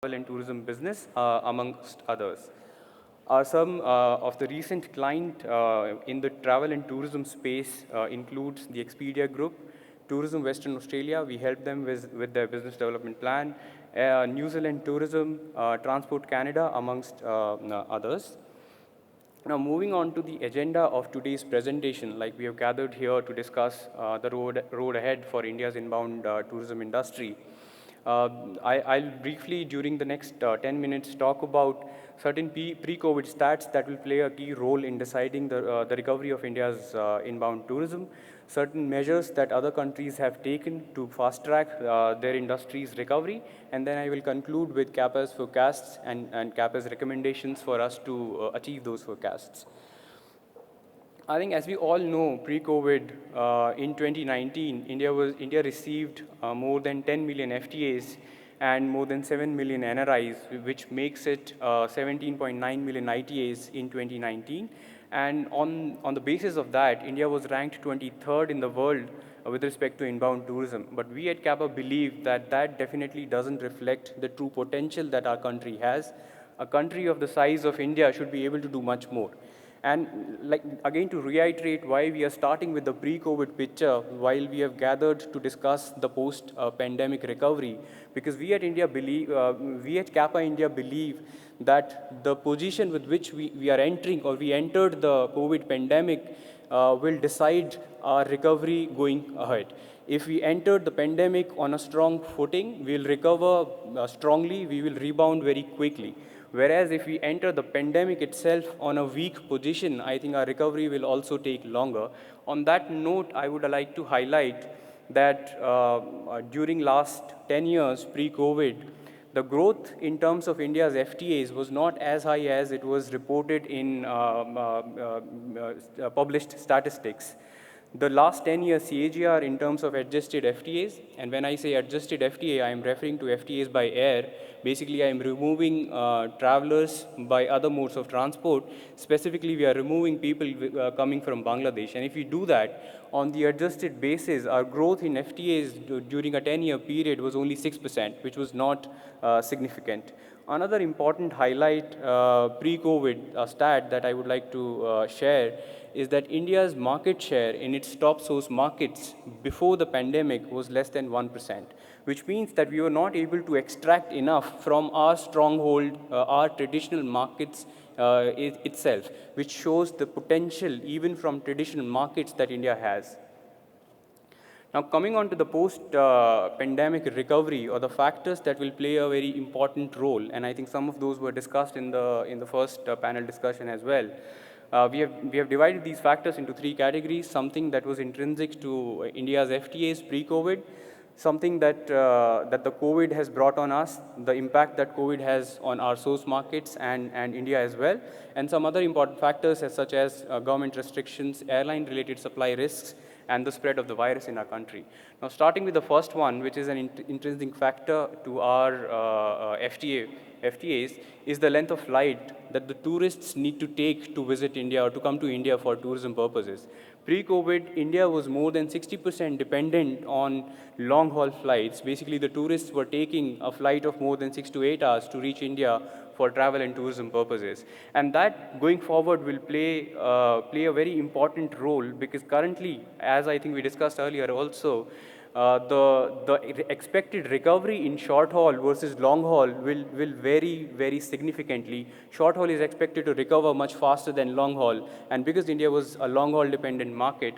travel and tourism business, amongst others. Some of the recent client in the travel and tourism space includes the Expedia Group, Tourism Western Australia. We help them with their business development plan, New Zealand Tourism, Transport Canada, amongst others. Now, moving on to the agenda of today's presentation, like we have gathered here to discuss the road ahead for India's inbound tourism industry. I'll briefly, during the next 10 minutes, talk about certain pre-COVID stats that will play a key role in deciding the recovery of India's inbound tourism, certain measures that other countries have taken to fast-track their industry's recovery, and then I will conclude with CAPA's forecasts and CAPA's recommendations for us to achieve those forecasts. I think, as we all know, pre-COVID, in 2019, India received more than 10 million FTAs and more than 7 million NRIs, which makes it 17.9 million ITAs in 2019. And on the basis of that, India was ranked 23rd in the world with respect to inbound tourism. But we at CAPA believe that that definitely doesn't reflect the true potential that our country has. A country of the size of India should be able to do much more. And again, to reiterate why we are starting with the pre-COVID picture while we have gathered to discuss the post-pandemic recovery, because we at CAPA India believe that the position with which we are entering, or we entered the COVID pandemic, will decide our recovery going ahead. If we entered the pandemic on a strong footing, we'll recover strongly, we will rebound very quickly. Whereas if we enter the pandemic itself on a weak position, I think our recovery will also take longer. On that note, I would like to highlight that during last 10 years pre-COVID, the growth in terms of India's FTAs was not as high as it was reported in published statistics. The last 10-year CAGR in terms of adjusted FTAs, and when I say adjusted FTA, I am referring to FTAs by air. Basically, I am removing travelers by other modes of transport. Specifically, we are removing people coming from Bangladesh. And if we do that, on the adjusted basis, our growth in FTAs during a 10-year period was only 6%, which was not significant. Another important highlight pre-COVID stat that I would like to share is that India's market share in its top source markets before the pandemic was less than 1%, which means that we were not able to extract enough from our stronghold, our traditional markets itself, which shows the potential even from traditional markets that India has. Now, coming on to the post-pandemic recovery, or the factors that will play a very important role, and I think some of those were discussed in the first panel discussion as well. We have divided these factors into three categories: something that was intrinsic to India's FTAs pre-COVID, something that the COVID has brought on us, the impact that COVID has on our source markets and India as well, and some other important factors such as government restrictions, airline-related supply risks, and the spread of the virus in our country. Now, starting with the first one, which is an intrinsic factor to our FTAs, is the length of flight that the tourists need to take to visit India or to come to India for tourism purposes. Pre-COVID, India was more than 60% dependent on long-haul flights. Basically, the tourists were taking a flight of more than 6 to 8 hours to reach India for travel and tourism purposes. And that, going forward, will play a very important role, because currently, as I think we discussed earlier also, the expected recovery in short haul versus long haul will vary very significantly. Short haul is expected to recover much faster than long haul, and because India was a long haul dependent market,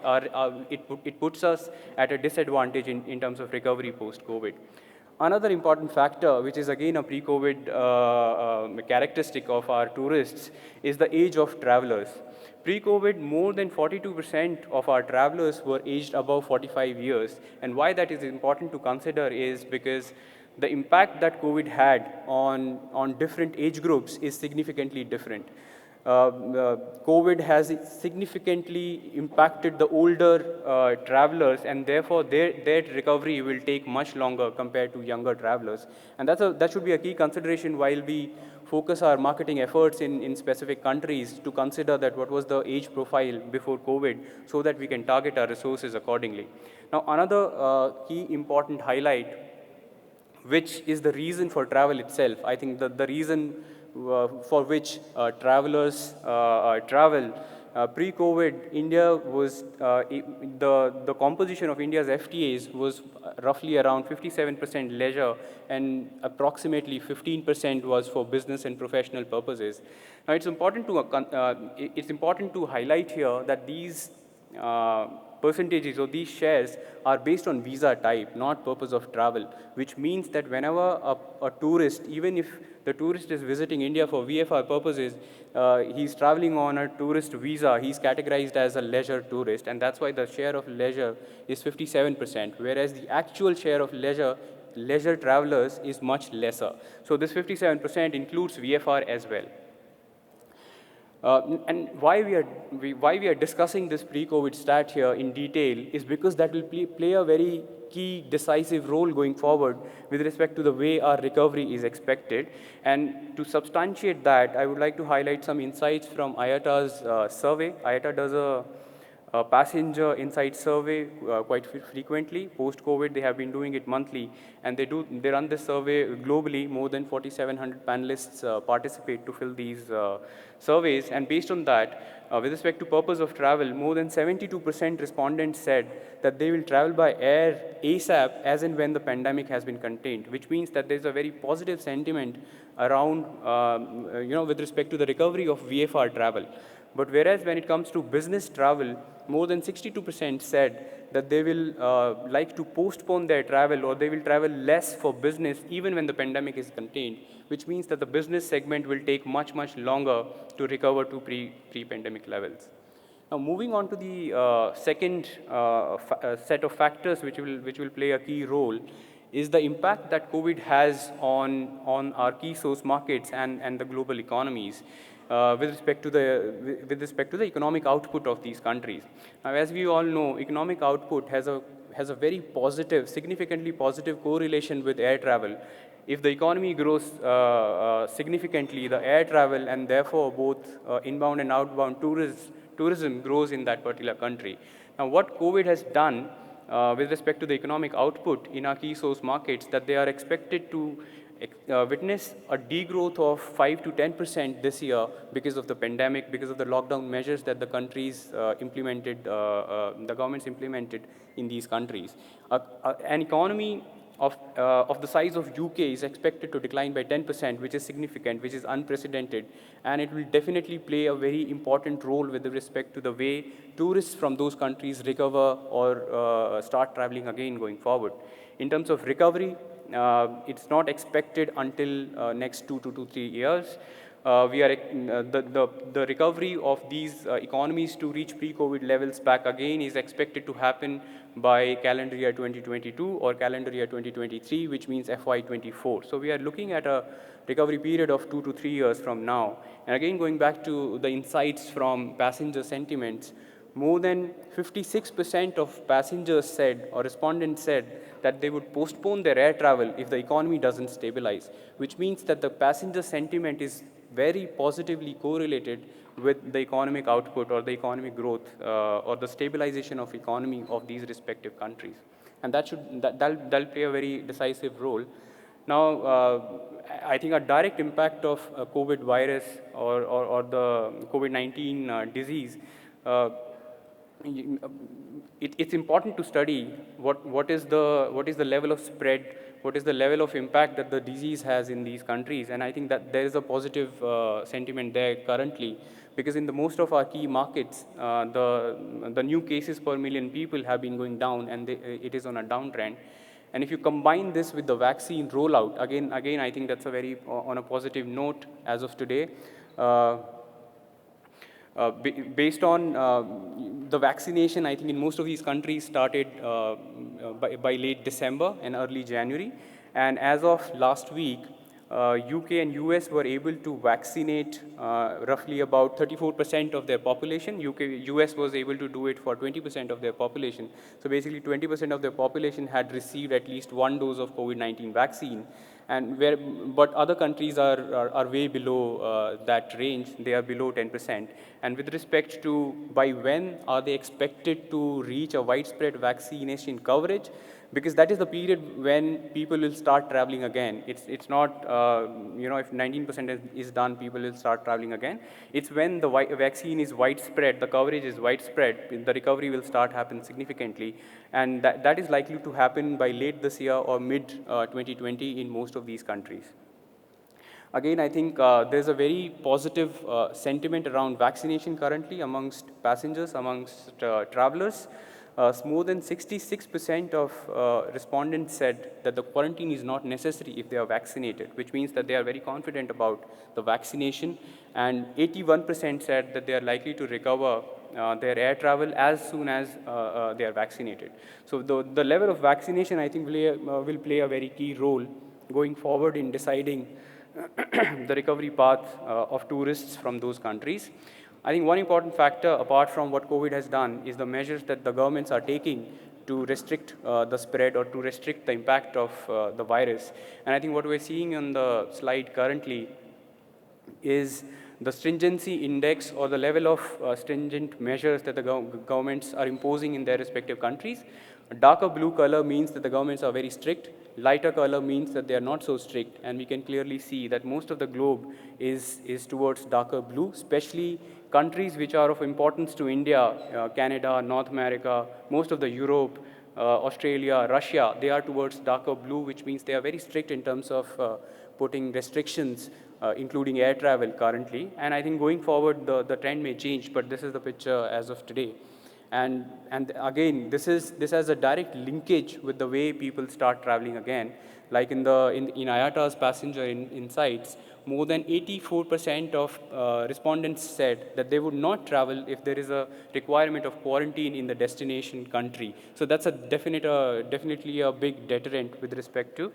it puts us at a disadvantage in terms of recovery post-COVID. Another important factor, which is again a pre-COVID characteristic of our tourists, is the age of travelers. Pre-COVID, more than 42% of our travelers were aged above 45 years. And why that is important to consider is because the impact that COVID had on different age groups is significantly different. COVID has significantly impacted the older travelers, and therefore their recovery will take much longer compared to younger travelers. And that should be a key consideration while we focus our marketing efforts in specific countries, to consider that what was the age profile before COVID, so that we can target our resources accordingly. Now, another key important highlight, which is the reason for travel itself. I think that the reason for which travelers travel, pre-COVID, India was, the composition of India's FTAs was roughly around 57% leisure and approximately 15% was for business and professional purposes. Now, it's important to highlight here that these percentages or these shares are based on visa type, not purpose of travel, which means that whenever a tourist, even if the tourist is visiting India for VFR purposes, he's traveling on a tourist visa, he's categorized as a leisure tourist, and that's why the share of leisure is 57%, whereas the actual share of leisure travelers is much lesser. So this 57% includes VFR as well. And why we are discussing this pre-COVID stat here in detail is because that will play a very key decisive role going forward with respect to the way our recovery is expected. And to substantiate that, I would like to highlight some insights from IATA's survey. IATA does a passenger insight survey quite frequently. Post-COVID, they have been doing it monthly, and they run this survey globally. More than 4,700 panelists participate to fill these surveys, and based on that, with respect to purpose of travel, more than 72% respondents said that they will travel by air ASAP as and when the pandemic has been contained, which means that there's a very positive sentiment around, with respect to the recovery of VFR travel. But whereas when it comes to business travel, more than 62% said that they will like to postpone their travel or they will travel less for business even when the pandemic is contained, which means that the business segment will take much, much longer to recover to pre-pandemic levels. Now, moving on to the second set of factors which will play a key role is the impact that COVID has on our key source markets and the global economies. With respect to the economic output of these countries. Now, as we all know, economic output has a very positive, significantly positive correlation with air travel. If the economy grows significantly, the air travel and therefore both inbound and outbound tourism grows in that particular country. Now, what COVID has done with respect to the economic output in our key source markets, that they are expected to witness a degrowth of 5 to 10% this year because of the pandemic, because of the lockdown measures that the countries implemented, the governments implemented in these countries. An economy of the size of UK is expected to decline by 10%, which is significant, which is unprecedented, and it will definitely play a very important role with respect to the way tourists from those countries recover or start traveling again going forward. In terms of recovery, it's not expected until next 2 to 3 years. The recovery of these economies to reach pre-COVID levels back again is expected to happen by calendar year 2022 or calendar year 2023, which means FY24. So we are looking at a recovery period of 2 to 3 years from now. And again, going back to the insights from passenger sentiments, more than 56% of passengers said, or respondents said, that they would postpone their air travel if the economy doesn't stabilize, which means that the passenger sentiment is very positively correlated with the economic output or the economic growth or the stabilization of economy of these respective countries. And that'll play a very decisive role. Now, I think a direct impact of COVID virus or the COVID-19 disease, it's important to study what is the level of spread, what is the level of impact that the disease has in these countries. And I think that there is a positive sentiment there currently, because in the most of our key markets, the new cases per million people have been going down, and it is on a downtrend. And if you combine this with the vaccine rollout, again, I think that's a very on a positive note as of today. Based on the vaccination, I think in most of these countries started by late December and early January. And as of last week, UK and US were able to vaccinate roughly about 34% of their population. US was able to do it for 20% of their population. So basically 20% of their population had received at least one dose of COVID-19 vaccine. But other countries are way below that range. They are below 10%. And with respect to by when are they expected to reach a widespread vaccination coverage, because that is the period when people will start traveling again. It's not, if 19% is done, people will start traveling again. It's when the vaccine is widespread, the coverage is widespread, the recovery will start happen significantly. And that is likely to happen by late this year or mid 2020 in most of these countries. Again, I think there's a very positive sentiment around vaccination currently amongst passengers, amongst travelers. More than 66% of respondents said that the quarantine is not necessary if they are vaccinated, which means that they are very confident about the vaccination. And 81% said that they are likely to recover their air travel as soon as they are vaccinated. So the level of vaccination, I think, will play a very key role going forward in deciding the recovery path of tourists from those countries. I think one important factor, apart from what COVID has done, is the measures that the governments are taking to restrict the spread or to restrict the impact of the virus. And I think what we're seeing on the slide currently is the stringency index or the level of stringent measures that the governments are imposing in their respective countries. A darker blue color means that the governments are very strict. Lighter color means that they are not so strict. And we can clearly see that most of the globe is towards darker blue, especially countries which are of importance to India, Canada, North America, most of the Europe, Australia, Russia, they are towards darker blue, which means they are very strict in terms of putting restrictions, including air travel currently. And I think going forward, the trend may change, but this is the picture as of today. And again, this has a direct linkage with the way people start traveling again. Like in IATA's passenger insights, more than 84% of respondents said that they would not travel if there is a requirement of quarantine in the destination country. So that's definitely a big deterrent with respect to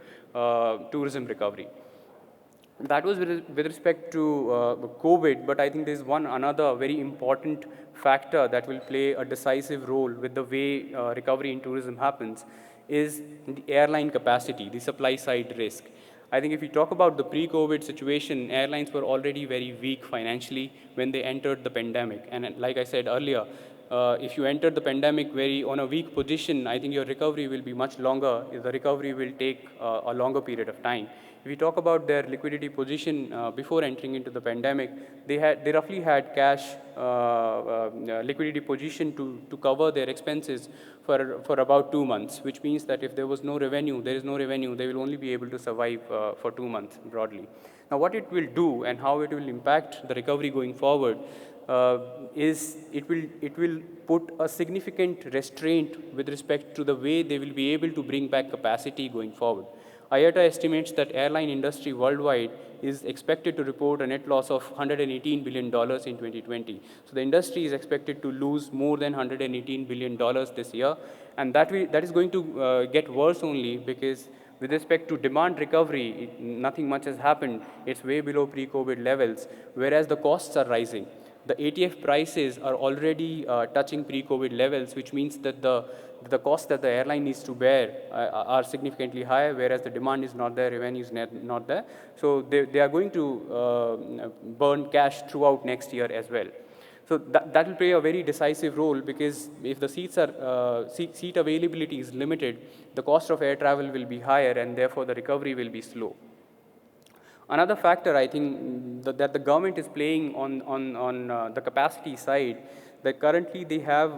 tourism recovery. That was with respect to COVID, but I think there's another very important factor that will play a decisive role with the way recovery in tourism happens is the airline capacity, the supply side risk. I think if we talk about the pre-COVID situation, airlines were already very weak financially when they entered the pandemic. And like I said earlier, if you enter the pandemic on a weak position, I think your recovery will be much longer. The recovery will take a longer period of time. If we talk about their liquidity position before entering into the pandemic, they roughly had cash liquidity position to cover their expenses for about 2 months, which means that if there is no revenue, they will only be able to survive for 2 months broadly. Now, what it will do and how it will impact the recovery going forward is it will put a significant restraint with respect to the way they will be able to bring back capacity going forward. IATA estimates that airline industry worldwide is expected to report a net loss of $118 billion in 2020. So the industry is expected to lose more than $118 billion this year. And that is going to get worse only because with respect to demand recovery, nothing much has happened. It's way below pre-COVID levels, whereas the costs are rising. The ATF prices are already touching pre-COVID levels, which means that the cost that the airline needs to bear are significantly higher, whereas the demand is not there, revenue is not there. So they are going to burn cash throughout next year as well. So that will play a very decisive role because if the seat availability is limited, the cost of air travel will be higher and therefore the recovery will be slow. Another factor I think that the government is playing on the capacity side, that currently they have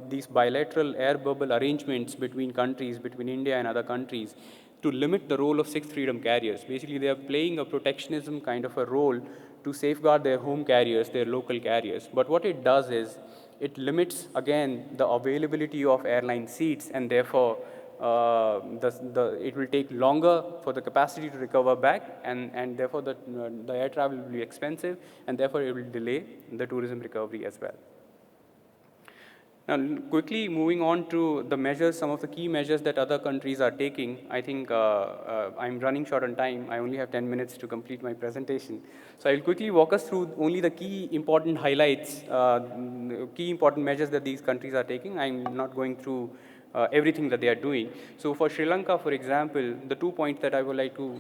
these bilateral air bubble arrangements between countries, between India and other countries, to limit the role of sixth freedom carriers. Basically, they are playing a protectionism kind of a role to safeguard their home carriers, their local carriers. But what it does is it limits, again, the availability of airline seats, and therefore it will take longer for the capacity to recover back, and therefore the air travel will be expensive, and therefore it will delay the tourism recovery as well. Now, quickly moving on to the measures, some of the key measures that other countries are taking. I think I'm running short on time. I only have 10 minutes to complete my presentation. So I'll quickly walk us through only the key important highlights, key important measures that these countries are taking. I'm not going through everything that they are doing. So for Sri Lanka, for example, the 2 points that I would like to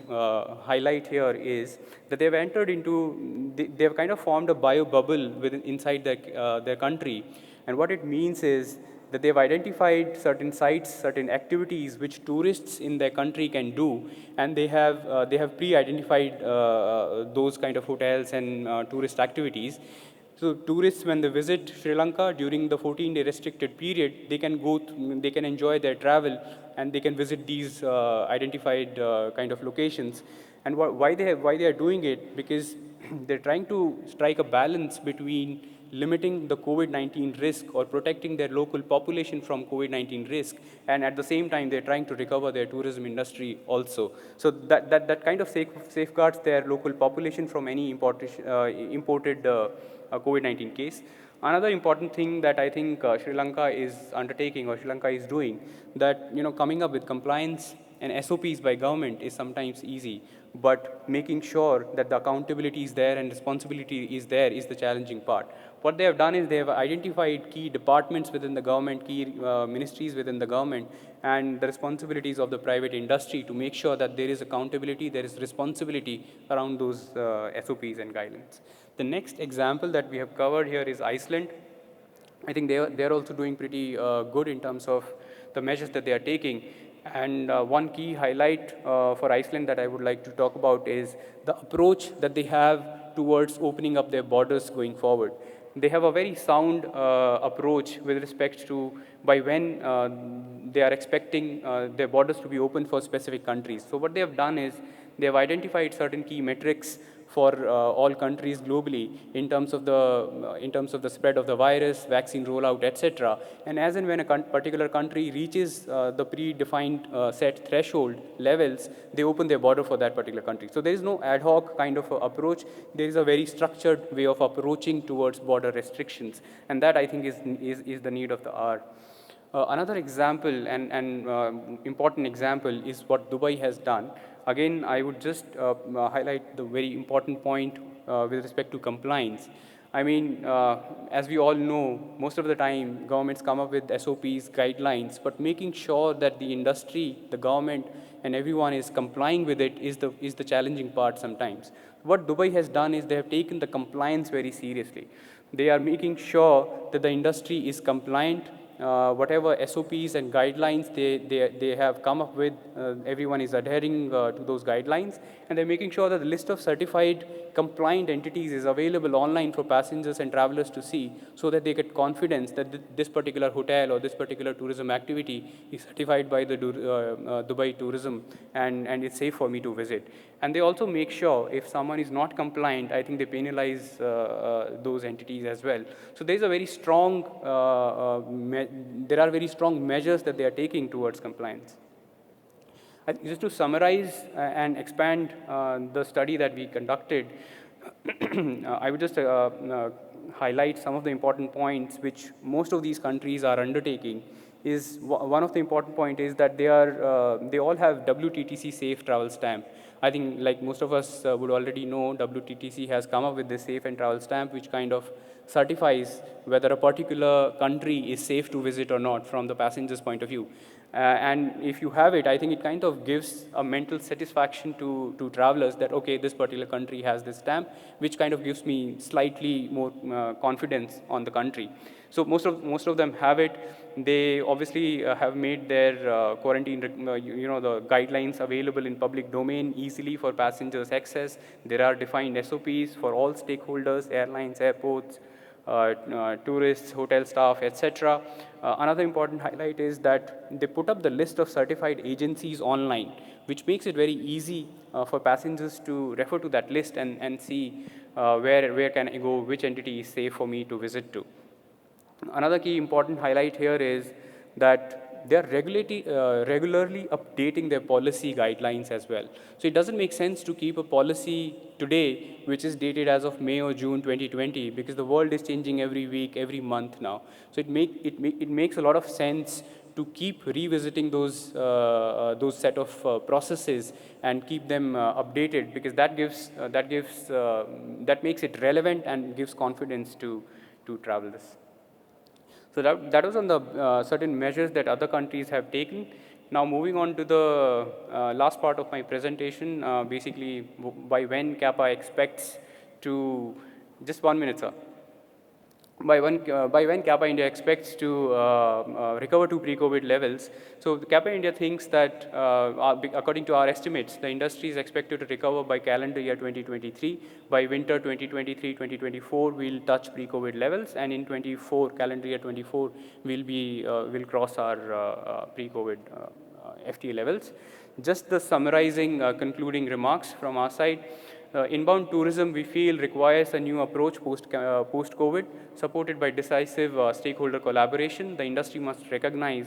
highlight here is that they've entered into, they've kind of formed a bio bubble inside their country. And what it means is that they've identified certain sites, certain activities which tourists in their country can do, and they have pre-identified those kind of hotels and tourist activities. So tourists, when they visit Sri Lanka during the 14-day restricted period, they can enjoy their travel, and they can visit these identified kind of locations. And why they are doing it? Because they're trying to strike a balance between limiting the COVID-19 risk or protecting their local population from COVID-19 risk, and at the same time they're trying to recover their tourism industry also. So that kind of safeguards their local population from any imported COVID-19 case. Another important thing that I think Sri Lanka is undertaking, or Sri Lanka is doing, that coming up with compliance and SOPs by government is sometimes easy, but making sure that the accountability is there and responsibility is there is the challenging part. What they have done is they have identified key departments within the government, key ministries within the government, and the responsibilities of the private industry to make sure that there is accountability, there is responsibility around those SOPs and guidelines. The next example that we have covered here is Iceland. I think they're also doing pretty good in terms of the measures that they are taking. And one key highlight for Iceland that I would like to talk about is the approach that they have towards opening up their borders going forward. They have a very sound approach with respect to by when they are expecting their borders to be open for specific countries. So what they have done is they have identified certain key metrics for all countries globally in terms of the spread of the virus, vaccine rollout, etc. And as and when a particular country reaches the predefined set threshold levels, they open their border for that particular country. So there is no ad hoc kind of approach. There is a very structured way of approaching towards border restrictions, and that I think is the need of the hour. Another example and important example is what Dubai has done. Again, I would just highlight the very important point with respect to compliance. I mean, as we all know, most of the time governments come up with SOPs, guidelines, but making sure that the industry, the government, and everyone is complying with it is the challenging part sometimes. What Dubai has done is they have taken the compliance very seriously. They are making sure that the industry is compliant. Whatever SOPs and guidelines they have come up with, everyone is adhering to those guidelines, and they're making sure that the list of certified compliant entities is available online for passengers and travelers to see, so that they get confidence that this particular hotel or this particular tourism activity is certified by the Dubai Tourism, and it's safe for me to visit. And they also make sure if someone is not compliant, I think they penalize those entities as well. So there's a very strong, there are very strong measures that they are taking towards compliance. Just to summarize and expand the study that we conducted, I would just highlight some of the important points which most of these countries are undertaking. One of the important point is that they all have WTTC safe travel stamp. I think like most of us would already know, WTTC has come up with this safe and travel stamp, which kind of certifies whether a particular country is safe to visit or not from the passenger's point of view. And if you have it, I think it kind of gives a mental satisfaction to travelers that, okay, this particular country has this stamp, which kind of gives me slightly more confidence on the country. So most of them have it. They obviously have made their quarantine, the guidelines available in public domain easily for passengers access. There are defined SOPs for all stakeholders, airlines, airports, tourists, hotel staff, etc. Another important highlight is that they put up the list of certified agencies online, which makes it very easy for passengers to refer to that list and see where can I go, which entity is safe for me to visit to. Another key important highlight here is that they are regularly updating their policy guidelines as well. So it doesn't make sense to keep a policy today which is dated as of May or June 2020, because the world is changing every week, every month now. So it makes a lot of sense to keep revisiting those set of processes and keep them updated, because that makes it relevant and gives confidence to travelers. So that was on the certain measures that other countries have taken. Now moving on to the last part of my presentation, basically by when CAPA expects to, just 1 minute, sir. by when Kappa India expects to recover to pre-COVID levels. So Kappa India thinks that, according to our estimates, the industry is expected to recover by calendar year 2023. By winter 2023-2024, we'll touch pre-COVID levels, and in 24, calendar year 24, we'll cross our pre-COVID FTA levels. Just the summarizing, concluding remarks from our side. Inbound tourism, we feel, requires a new approach post-COVID, supported by decisive stakeholder collaboration. The industry must recognize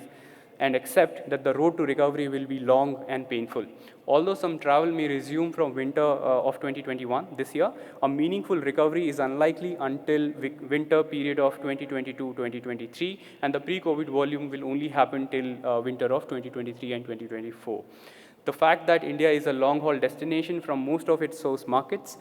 and accept that the road to recovery will be long and painful. Although some travel may resume from winter of 2021 this year, a meaningful recovery is unlikely until winter period of 2022-2023, and the pre-COVID volume will only happen till winter of 2023 and 2024. The fact that India is a long-haul destination from most of its source markets,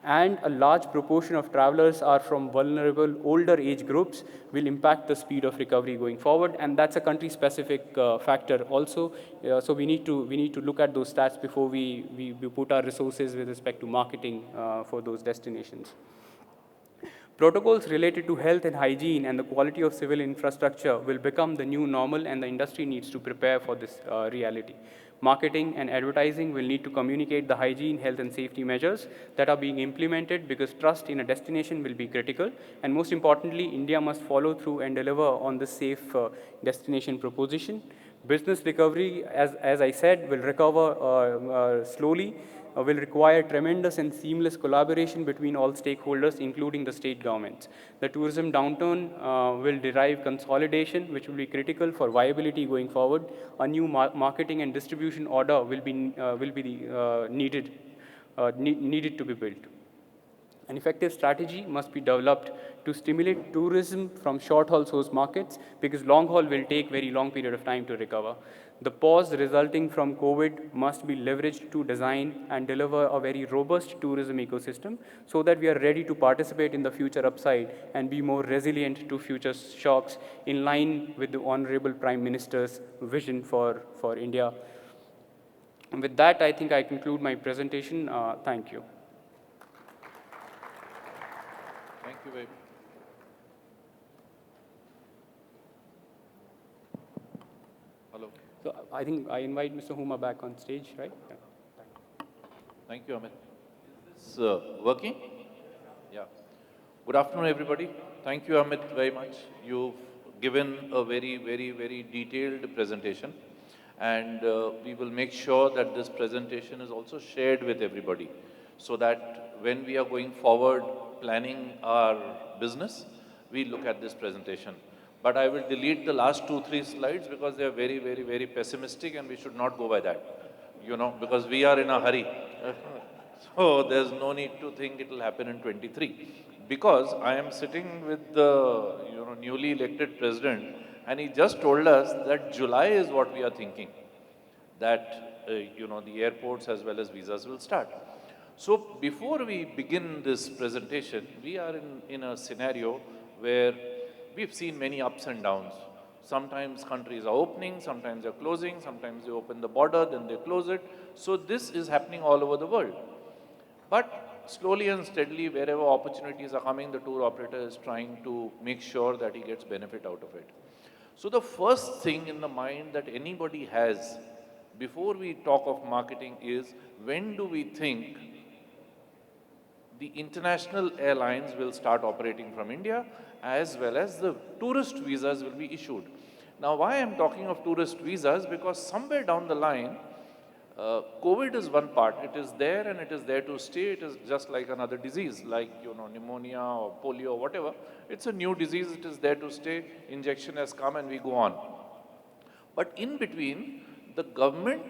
and a large proportion of travelers are from vulnerable older age groups, will impact the speed of recovery going forward, and that's a country-specific factor also. So we need to look at those stats before we put our resources with respect to marketing for those destinations. Protocols related to health and hygiene and the quality of civil infrastructure will become the new normal, and the industry needs to prepare for this reality. Marketing and advertising will need to communicate the hygiene, health, and safety measures that are being implemented, because trust in a destination will be critical. And most importantly, India must follow through and deliver on the safe destination proposition. Business recovery, as I said, will recover slowly, will require tremendous and seamless collaboration between all stakeholders, including the state governments. The tourism downturn will derive consolidation, which will be critical for viability going forward. A new marketing and distribution order will be needed to be built. An effective strategy must be developed to stimulate tourism from short-haul source markets, because long-haul will take very long period of time to recover. The pause resulting from COVID must be leveraged to design and deliver a very robust tourism ecosystem, so that we are ready to participate in the future upside and be more resilient to future shocks, in line with the Honorable Prime Minister's vision for India. And with that, I think I conclude my presentation. Thank you. Thank you very much. Hello. So I think I invite Mr. Huma back on stage, right? Yeah. Thank you, Amit. Is this working? Yeah. Good afternoon, everybody. Thank you, Amit, very much. You've given a very, very, very detailed presentation, and we will make sure that this presentation is also shared with everybody, so that when we are going forward planning our business, we look at this presentation. But I will delete the last 2-3 slides, because they are very, very, very pessimistic, and we should not go by that, because we are in a hurry. So there's no need to think it will happen in 23. Because I am sitting with the newly elected president, and he just told us that July is what we are thinking, that the airports as well as visas will start. So before we begin this presentation, we are in a scenario where we've seen many ups and downs. Sometimes countries are opening, sometimes they're closing, sometimes they open the border, then they close it. So this is happening all over the world. But slowly and steadily, wherever opportunities are coming, the tour operator is trying to make sure that he gets benefit out of it. So the first thing in the mind that anybody has before we talk of marketing is, when do we think the international airlines will start operating from India, as well as the tourist visas will be issued? Now, why I'm talking of tourist visas? Because somewhere down the line, COVID is one part. It is there and it is there to stay. It is just like another disease, like pneumonia or polio or whatever. It's a new disease. It is there to stay. Injection has come and we go on. But in between, the government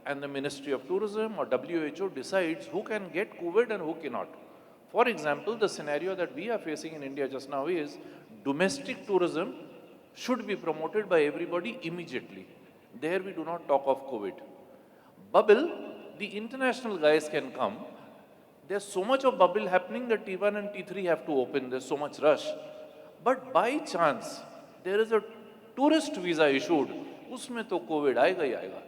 and the Ministry of Tourism or WHO decides who can get COVID and who cannot. For example, the scenario that we are facing in India just now is domestic tourism should be promoted by everybody immediately. There we do not talk of COVID. Bubble, the international guys can come. There's so much of bubble happening that T1 and T3 have to open. There's so much rush. But by chance, there is a tourist visa issued. Usme to COVID aayega hi aayega.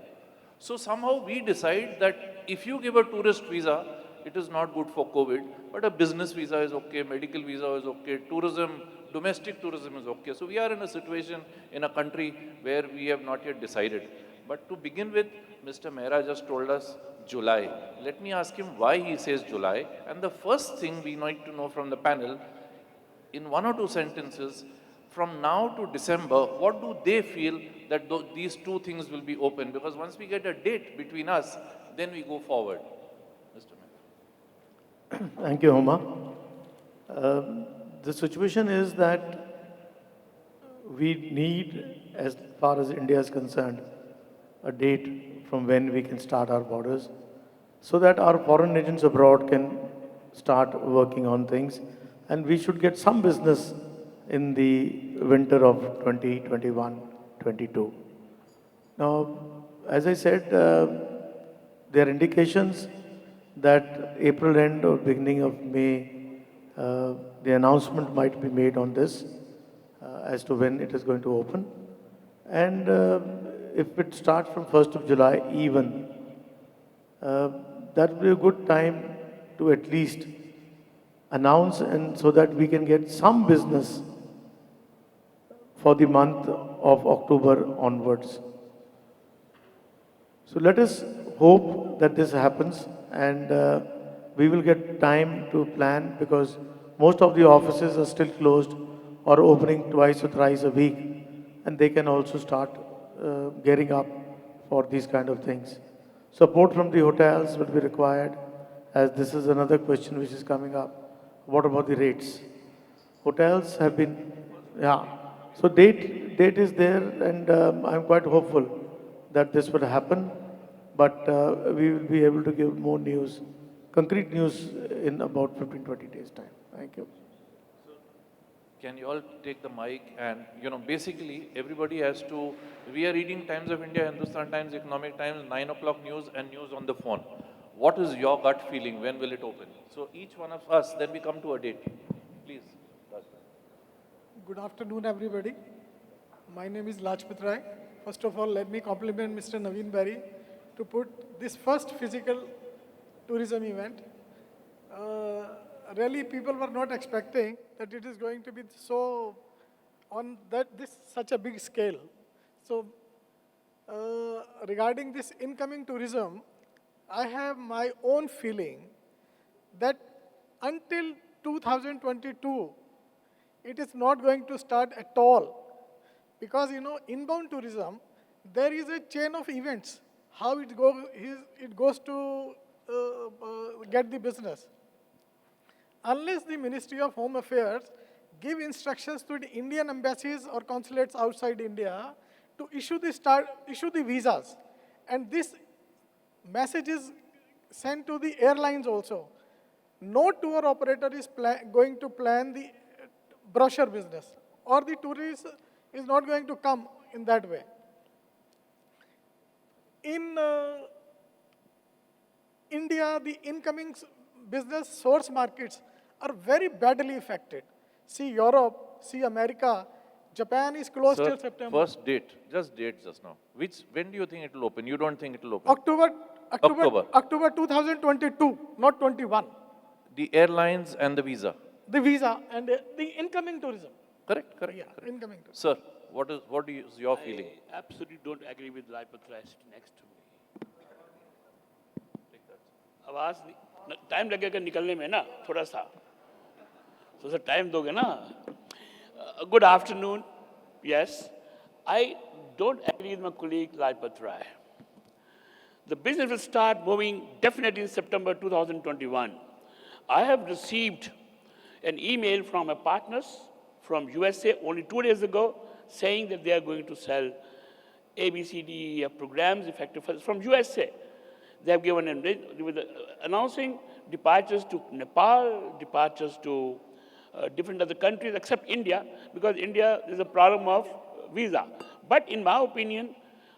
So somehow we decide that if you give a tourist visa, it is not good for COVID, but a business visa is okay, medical visa is okay, tourism domestic tourism is okay. So we are in a situation in a country where we have not yet decided. But to begin with, Mr. Mehra just told us July. Let me ask him why he says July. And the first thing we need to know from the panel, in one or two sentences, from now to December, what do they feel that these two things will be open? Because once we get a date between us, then we go forward. Mr. Mehra. Thank you, Homa. The situation is that we need, as far as India is concerned, a date from when we can start our borders so that our foreign agents abroad can start working on things and we should get some business in the winter of 2021-22. Now, as I said, there are indications that April end or beginning of May, the announcement might be made on this as to when it is going to open. And if it starts from 1st of July even, that will be a good time to at least announce and so that we can get some business for the month of October onwards. So let us hope that this happens and we will get time to plan because most of the offices are still closed or opening twice or thrice a week and they can also start gearing up for these kind of things. Support from the hotels will be required as this is another question which is coming up. What about the rates? Hotels have been, yeah. So date is there and I'm quite hopeful that this will happen. But we will be able to give more news, concrete news in about 15-20 days time. Thank you. Can you all take the mic and, basically everybody has to, we are reading Times of India, Hindustan Times, Economic Times, 9 o'clock news and news on the phone. What is your gut feeling? When will it open? So each one of us, then we come to a date. Please. Good afternoon, everybody. My name is Lajpat Rai. First of all, let me compliment Mr. Naveen Berry to put this first physical tourism event. Really, people were not expecting that it is going to be so on such a big scale. So, regarding this incoming tourism, I have my own feeling that until 2022, it is not going to start at all. Because, inbound tourism, there is a chain of events, how it goes to get the business. Unless the Ministry of Home Affairs give instructions to the Indian embassies or consulates outside India to issue the visas. And this message is sent to the airlines also. No tour operator is going to plan the brochure business or the tourist is not going to come in that way. In India, the incoming business source markets are very badly affected. See Europe, see America, Japan is closed till September. First date, just now. When do you think it will open? You don't think it will open? October 2022, not 21. The airlines and the visa. The visa and the incoming tourism. Correct. Yeah, incoming tourism. Sir, what is your feeling? I absolutely don't agree with Lajpat Rai next to me. आवाज time लगेगा निकलने में ना थोड़ा सा तो sir time दोगे ना Good afternoon. Yes, I don't agree with my colleague Lajpat Rai. The business will start moving definitely in September 2021. I have received an email from my partners from USA only 2 days ago saying that they are going to sell ABCD programs effective from USA. They have given announcing departures to Nepal, departures to different other countries except India, because India is a problem of visa. But in my opinion,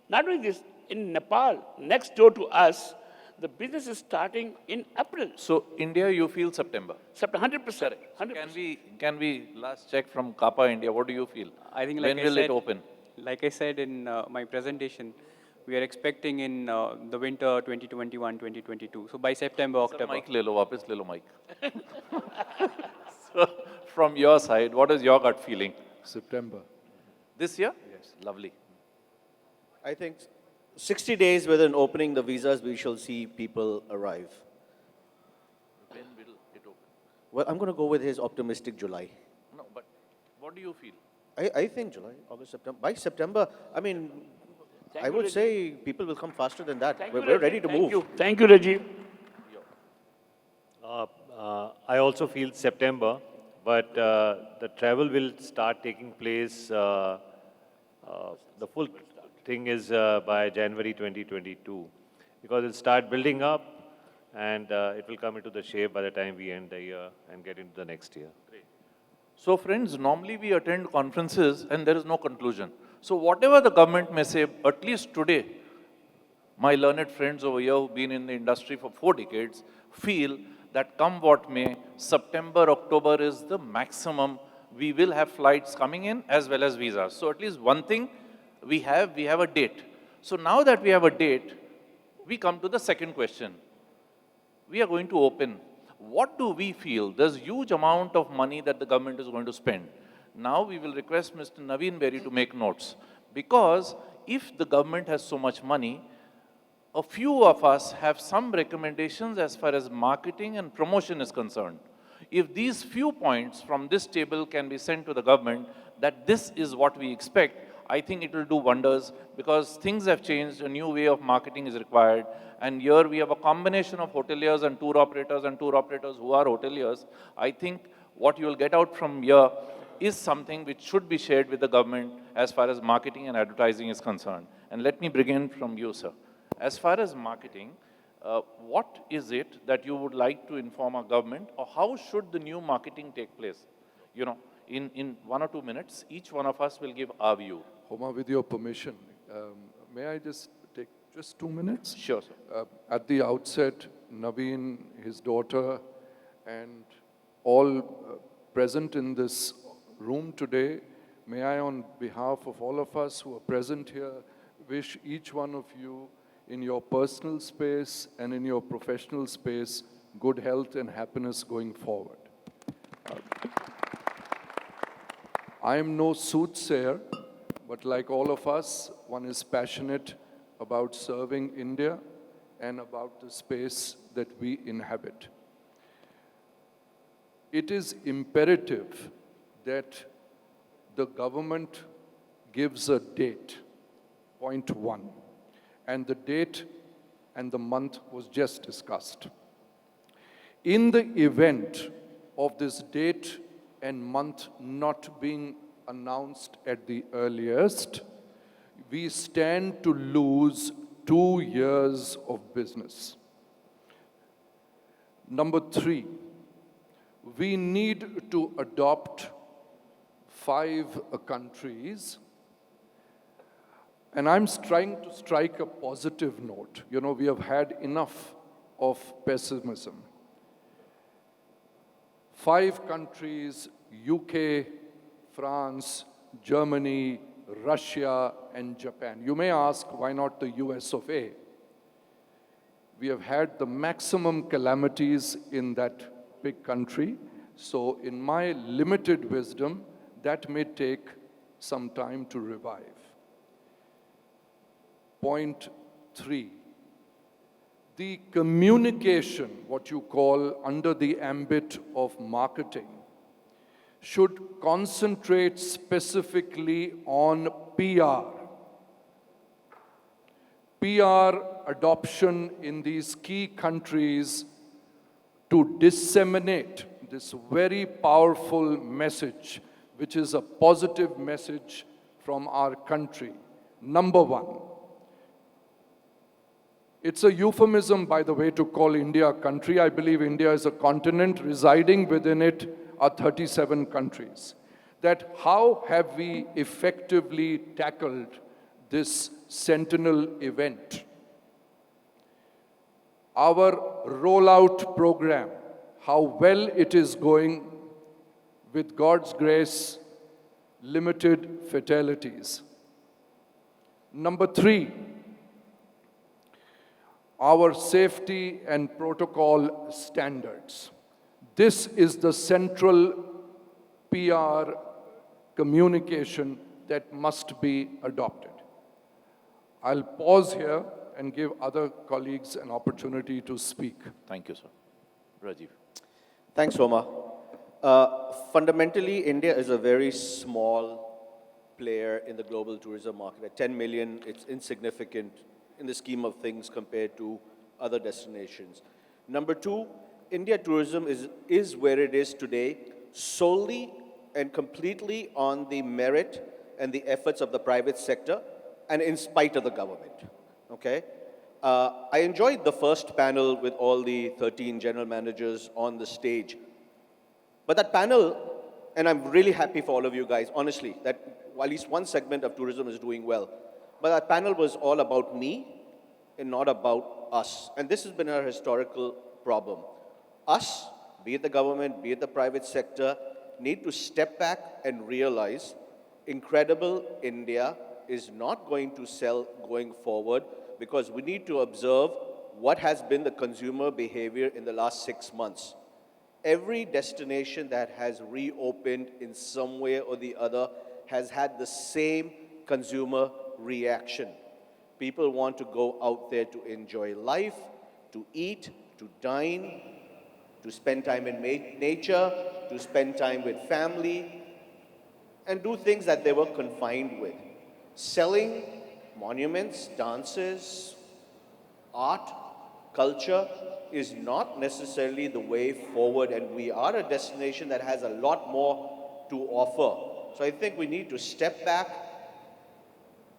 not only this, in Nepal, next door to us, the business is starting in April. So India, you feel September? September, 100%. 100%. Can we last check from Kappa India? What do you feel? I think when will it open? Like I said in my presentation, we are expecting in the winter 2021-2022. So by September, October. Mic le lo, वापस le lo mic. So from your side, what is your gut feeling? September. This year? Yes. Lovely. I think 60 days within opening the visas, we shall see people arrive. When will it open? Well, I'm going to go with his optimistic July. No, but what do you feel? I think July, August, September. By September, I mean, Thank I you, would Rajiv. say people will come faster than that. Thank We're you, ready Rajiv. to Thank move. you. Thank you, Rajiv. I also feel September, but the travel will start taking place, the full thing is by January 2022, because it'll start building up and it will come into the shape by the time we end the year and get into the next year. So friends, normally we attend conferences and there is no conclusion. So whatever the government may say, at least today, my learned friends over here who've been in the industry for 4 decades feel that come what may, September, October is the maximum. We will have flights coming in as well as visas. So at least one thing we have a date. So now that we have a date, we come to the second question. We are going to open. What do we feel? There's huge amount of money that the government is going to spend. Now we will request Mr. Naveen Berry to make notes. Because if the government has so much money, a few of us have some recommendations as far as marketing and promotion is concerned. If these few points from this table can be sent to the government, that this is what we expect, I think it will do wonders because things have changed, a new way of marketing is required. And here we have a combination of hoteliers and tour operators who are hoteliers. I think what you will get out from here is something which should be shared with the government as far as marketing and advertising is concerned. And let me begin from you, sir. As far as marketing, what is it that you would like to inform our government, or how should the new marketing take place? You know, in 1 or 2 minutes, each one of us will give our view. Homa, with your permission, may I just take just 2 minutes? Sure, sir. At the outset, Naveen, his daughter, and all present in this room today, may I, on behalf of all of us who are present here, wish each one of you in your personal space and in your professional space good health and happiness going forward. I am no soothsayer, but like all of us, one is passionate about serving India and about the space that we inhabit. It is imperative that the government gives a date, point 1, and the date and the month was just discussed. In the event of this date and month not being announced at the earliest, we stand to lose 2 years of business. Number 3, we need to adopt 5 countries. And I'm trying to strike a positive note. You know, we have had enough of pessimism. 5 countries, UK, France, Germany, Russia, and Japan. You may ask, why not the US of A? We have had the maximum calamities in that big country. So in my limited wisdom, that may take some time to revive. Point 3, the communication, what you call under the ambit of marketing, should concentrate specifically on PR. PR adoption in these key countries to disseminate this very powerful message, which is a positive message from our country. Number 1. It's a euphemism, by the way, to call India a country. I believe India is a continent. Residing within it are 37 countries. That how have we effectively tackled this Sentinel event? Our rollout program, how well it is going, with God's grace, limited fatalities. Number 3, our safety and protocol standards. This is the central PR, communication that must be adopted. I'll pause here and give other colleagues an opportunity to speak. Thank you, sir. Rajiv. Thanks, Soma. Fundamentally, India is a very small player in the global tourism market. At 10 million, it's insignificant in the scheme of things compared to other destinations. Number two, India tourism is where it is today solely and completely on the merit and the efforts of the private sector and in spite of the government, okay? I enjoyed the first panel with all the 13 general managers on the stage. But that panel, and I'm really happy for all of you guys, honestly, that at least one segment of tourism is doing well. But that panel was all about me and not about us. And this has been our historical problem. Us, be it the government, be it the private sector, need to step back and realize incredible India is not going to sell going forward because we need to observe what has been the consumer behavior in the last 6 months. Every destination that has reopened in some way or the other has had the same consumer reaction. People want to go out there to enjoy life, to eat, to dine, to spend time in nature, to spend time with family, and do things that they were confined with. Selling monuments, dances, art, culture is not necessarily the way forward, and we are a destination that has a lot more to offer. So I think we need to step back,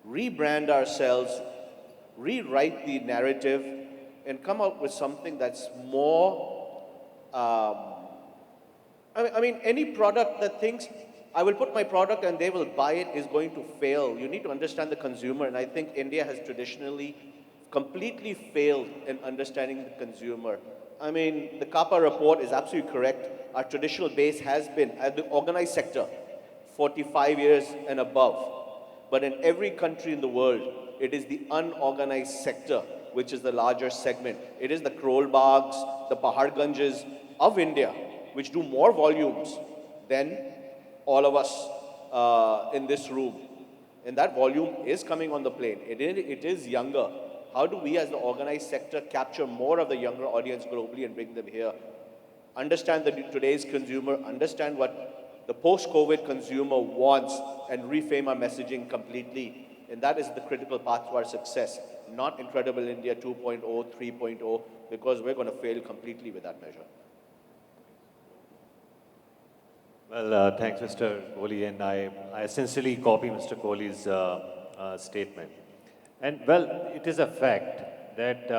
rebrand ourselves, rewrite the narrative, and come up with something that's more, I mean, any product that thinks, I will put my product and they will buy it is going to fail. You need to understand the consumer, and I think India has traditionally completely failed in understanding the consumer. I mean, the CAPA report is absolutely correct. Our traditional base has been, at the organized sector, 45 years and above. But in every country in the world, it is the unorganized sector which is the larger segment. It is the Karol Baghs, the Paharganges of India, which do more volumes than all of us in this room. And that volume is coming on the plane. It is younger. How do we as the organized sector capture more of the younger audience globally and bring them here? Understand today's consumer, understand what the post-COVID consumer wants, and reframe our messaging completely. And that is the critical path to our success, not Incredible India 2.0, 3.0, because we're going to fail completely with that measure. Well, thanks, Mr. Kohli, and I sincerely copy Mr. Kohli's statement. And well, it is a fact that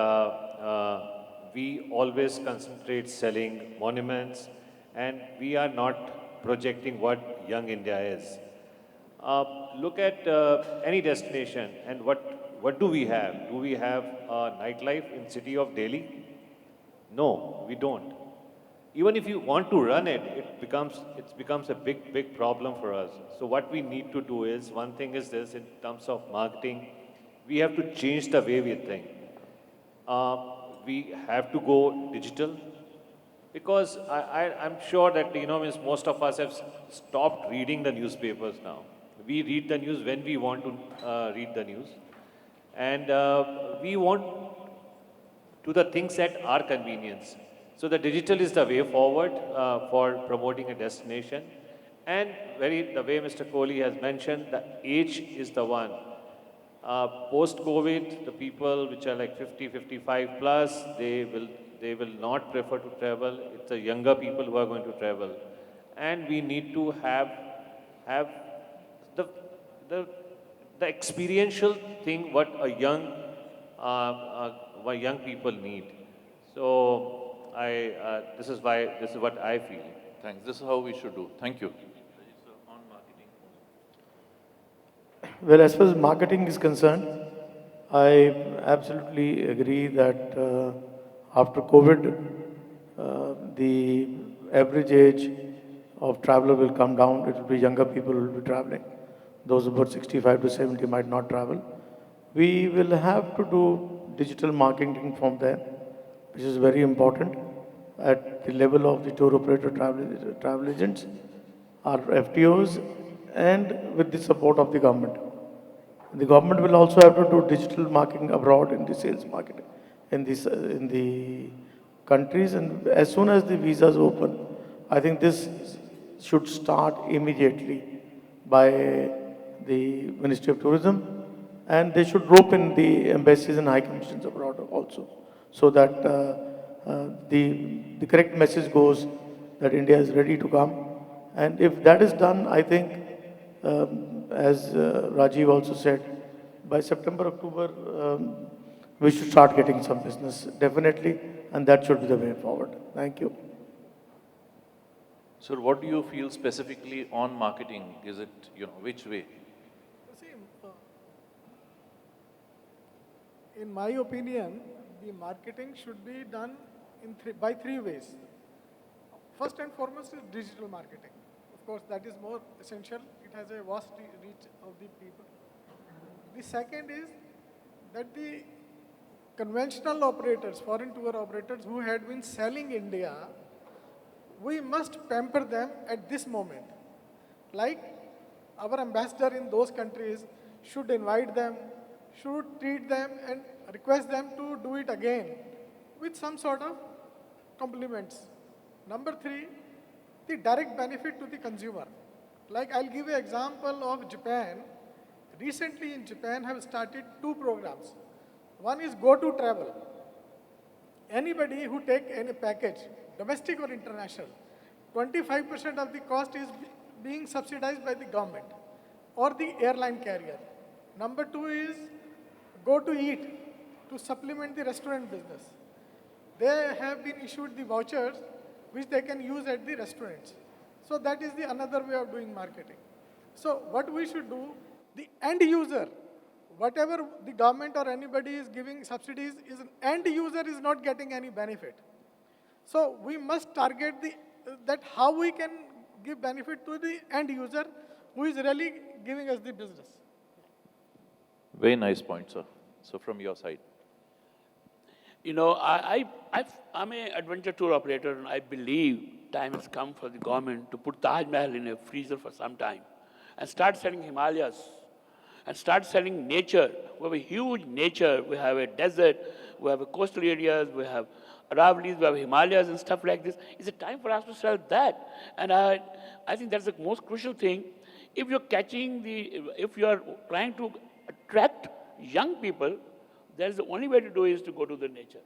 we always concentrate selling monuments, and we are not projecting what young India is. Look at any destination, and what do we have? Do we have nightlife in city of Delhi? No, we don't. Even if you want to run it, it becomes a big problem for us. So what we need to do is, one thing is this, in terms of marketing, we have to change the way we think. We have to go digital, because I'm sure that, most of us have stopped reading the newspapers now. We read the news when we want to read the news. And we want to do the things at our convenience. So the digital is the way forward for promoting a destination. And the way Mr. Kohli has mentioned, the age is the one. Post-COVID, the people which are like 50, 55 plus, they will not prefer to travel. It's the younger people who are going to travel. And we need to have the experiential thing what what young people need. So this is what I feel. Thanks. This is how we should do. Thank you. On marketing. Well, as far as marketing is concerned, I absolutely agree that after COVID, the average age of traveler will come down. It will be younger people who will be traveling. Those about 65 to 70 might not travel. We will have to do digital marketing from there, which is very important at the level of the tour operator travel agents. our FTOs, and with the support of the government. The government will also have to do digital marketing abroad in the sales marketing in the countries, and as soon as the visas open, I think this should start immediately by the Ministry of Tourism, and they should rope in the embassies and high commissions abroad also, so that the correct message goes that India is ready to come. And if that is done, I think, as Rajiv also said, by September, October, we should start getting some business, definitely, and that should be the way forward. Thank you. Sir, what do you feel specifically on marketing? Is it, which way? See, in my opinion, the marketing should be done by three ways. First and foremost is digital marketing. Of course, that is more essential. It has a vast reach of the people. The second is that the conventional operators, foreign tour operators who had been selling India, we must pamper them at this moment. Like our ambassador in those countries should invite them, should treat them and request them to do it again with some sort of compliments. Number three, the direct benefit to the consumer. Like I'll give you an example of Japan. Recently in Japan have started two programs. One is Go To Travel. Anybody who take any package, domestic or international, 25% of the cost is being subsidized by the government or the airline carrier. Number two is Go To Eat, to supplement the restaurant business. They have been issued the vouchers which they can use at the restaurants. So that is the another way of doing marketing. So what we should do, the end user, whatever the government or anybody is giving subsidies, is an end user is not getting any benefit. So we must target that how we can give benefit to the end user who is really giving us the business. Very nice point, sir. So from your side. I'm an adventure tour operator, and I believe time has come for the government to put Taj Mahal in a freezer for some time and start selling Himalayas and start selling nature. We have a huge nature. We have a desert, we have a coastal areas, we have Aravallis, we have Himalayas and stuff like this. It's a time for us to sell that. And I think that's the most crucial thing. If you're if you're trying to attract young people, that's the only way to do is to go to the nature.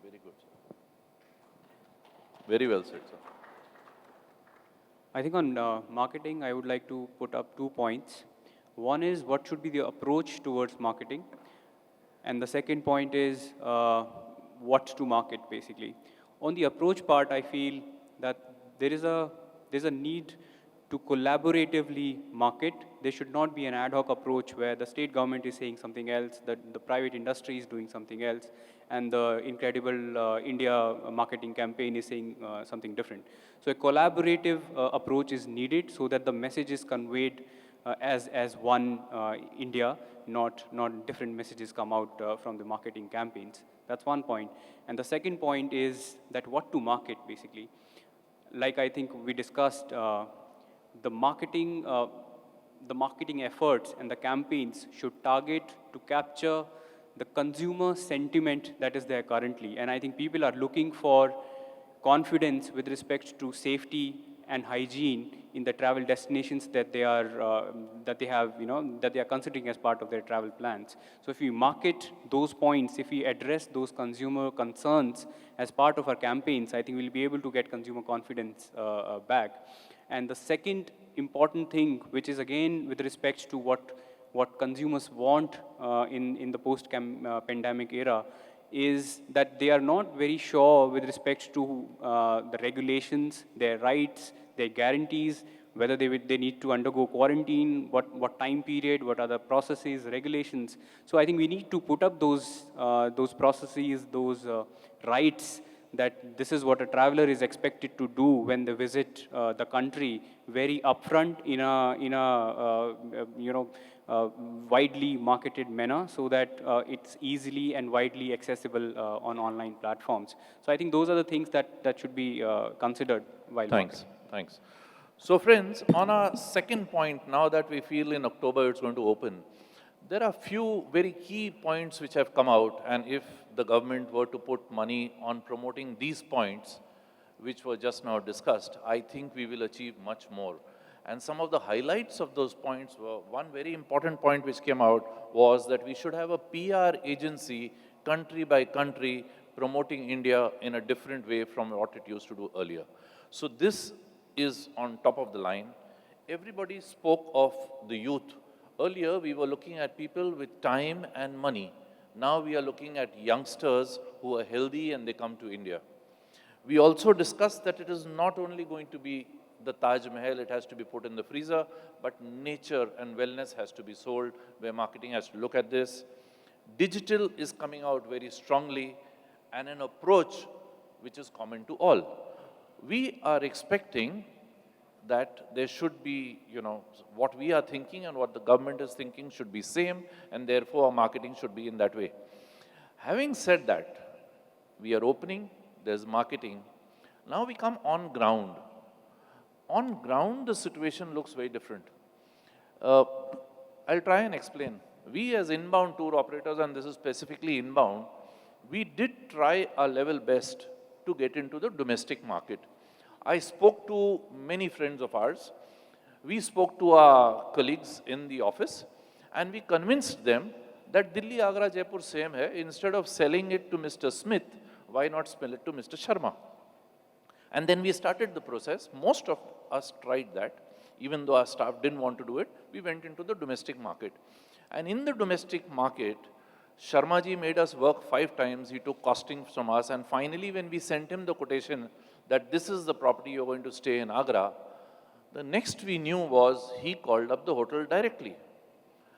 Very good, sir. Very well said, sir. I think on marketing, I would like to put up 2 points. One is what should be the approach towards marketing, and the second point is what to market, basically. On the approach part, I feel that there's a need to collaboratively market. There should not be an ad hoc approach where the state government is saying something else, that the private industry is doing something else, and the incredible India marketing campaign is saying something different. So a collaborative approach is needed so that the message is conveyed as one India, not different messages come out from the marketing campaigns. That's one point. And the second point is that what to market, basically. Like I think we discussed, the marketing efforts and the campaigns should target to capture the consumer sentiment that is there currently. And I think people are looking for confidence with respect to safety and hygiene in the travel destinations that they are that they are considering as part of their travel plans. So if we market those points, if we address those consumer concerns as part of our campaigns, I think we'll be able to get consumer confidence back. And the second important thing, which is again with respect to what consumers want in the post-pandemic era, is that they are not very sure with respect to the regulations, their rights, their guarantees, whether they need to undergo quarantine, what time period, what are the processes, regulations. So I think we need to put up those processes, those rights, that this is what a traveler is expected to do when they visit the country, very upfront in a widely marketed manner, so that it's easily and widely accessible on online platforms. So I think those are the things that should be considered while Thanks. So friends, on our second point, now that we feel in October it's going to open, there are few very key points which have come out, and if the government were to put money on promoting these points, which were just now discussed, I think we will achieve much more. And some of the highlights of those points were, one very important point which came out was that we should have a PR agency, country by country, promoting India in a different way from what it used to do earlier. So this is on top of the line. Everybody spoke of the youth. Earlier, we were looking at people with time and money. Now we are looking at youngsters who are healthy and they come to India. We also discussed that it is not only going to be the Taj Mahal, it has to be put in the freezer, but nature and wellness has to be sold, where marketing has to look at this. Digital is coming out very strongly, and an approach which is common to all. We are expecting that there should be, what we are thinking and what the government is thinking should be same, and therefore our marketing should be in that way. Having said that, we are opening, there's marketing. Now we come on ground. On ground, the situation looks very different. I'll try and explain. We as inbound tour operators, and this is specifically inbound, we did try our level best to get into the domestic market. I spoke to many friends of ours. We spoke to our colleagues in the office, and we convinced them that Delhi, Agra, Jaipur same hai. Instead of selling it to Mr. Smith, why not sell it to Mr. Sharma? And then we started the process. Most of us tried that. Even though our staff didn't want to do it, we went into the domestic market. And in the domestic market, Sharma ji made us work 5 times. He took costings from us. And finally, when we sent him the quotation that this is the property you're going to stay in Agra, the next we knew was he called up the hotel directly.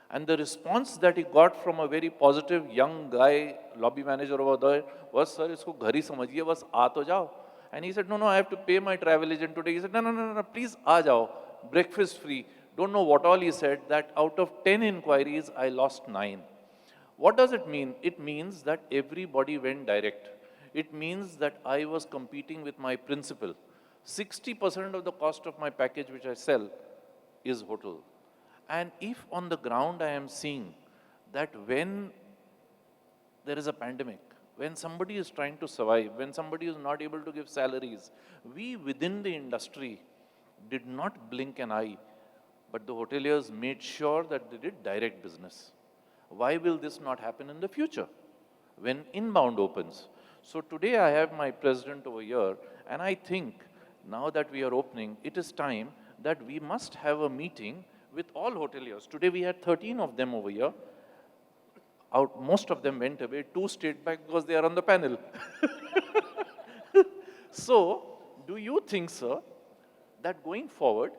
And the response that he got from a very positive young guy, lobby manager over there, was, sir, isko ghar hi samajhiye, bas aa to jao. And he said, no, I have to pay my travel agent today. He said, no, please aa jao, breakfast free. Don't know what all he said, that out of 10 inquiries, I lost 9. What does it mean? It means that everybody went direct. It means that I was competing with my principal. 60% of the cost of my package which I sell is hotel. And if on the ground I am seeing that when there is a pandemic, when somebody is trying to survive, when somebody is not able to give salaries, we within the industry did not blink an eye, but the hoteliers made sure that they did direct business. Why will this not happen in the future when inbound opens? So today I have my president over here, and I think now that we are opening, it is time that we must have a meeting with all hoteliers. Today we had 13 of them over here. Most of them went away, 2 stayed back because they are on the panel. So, do you think, sir, that going forward,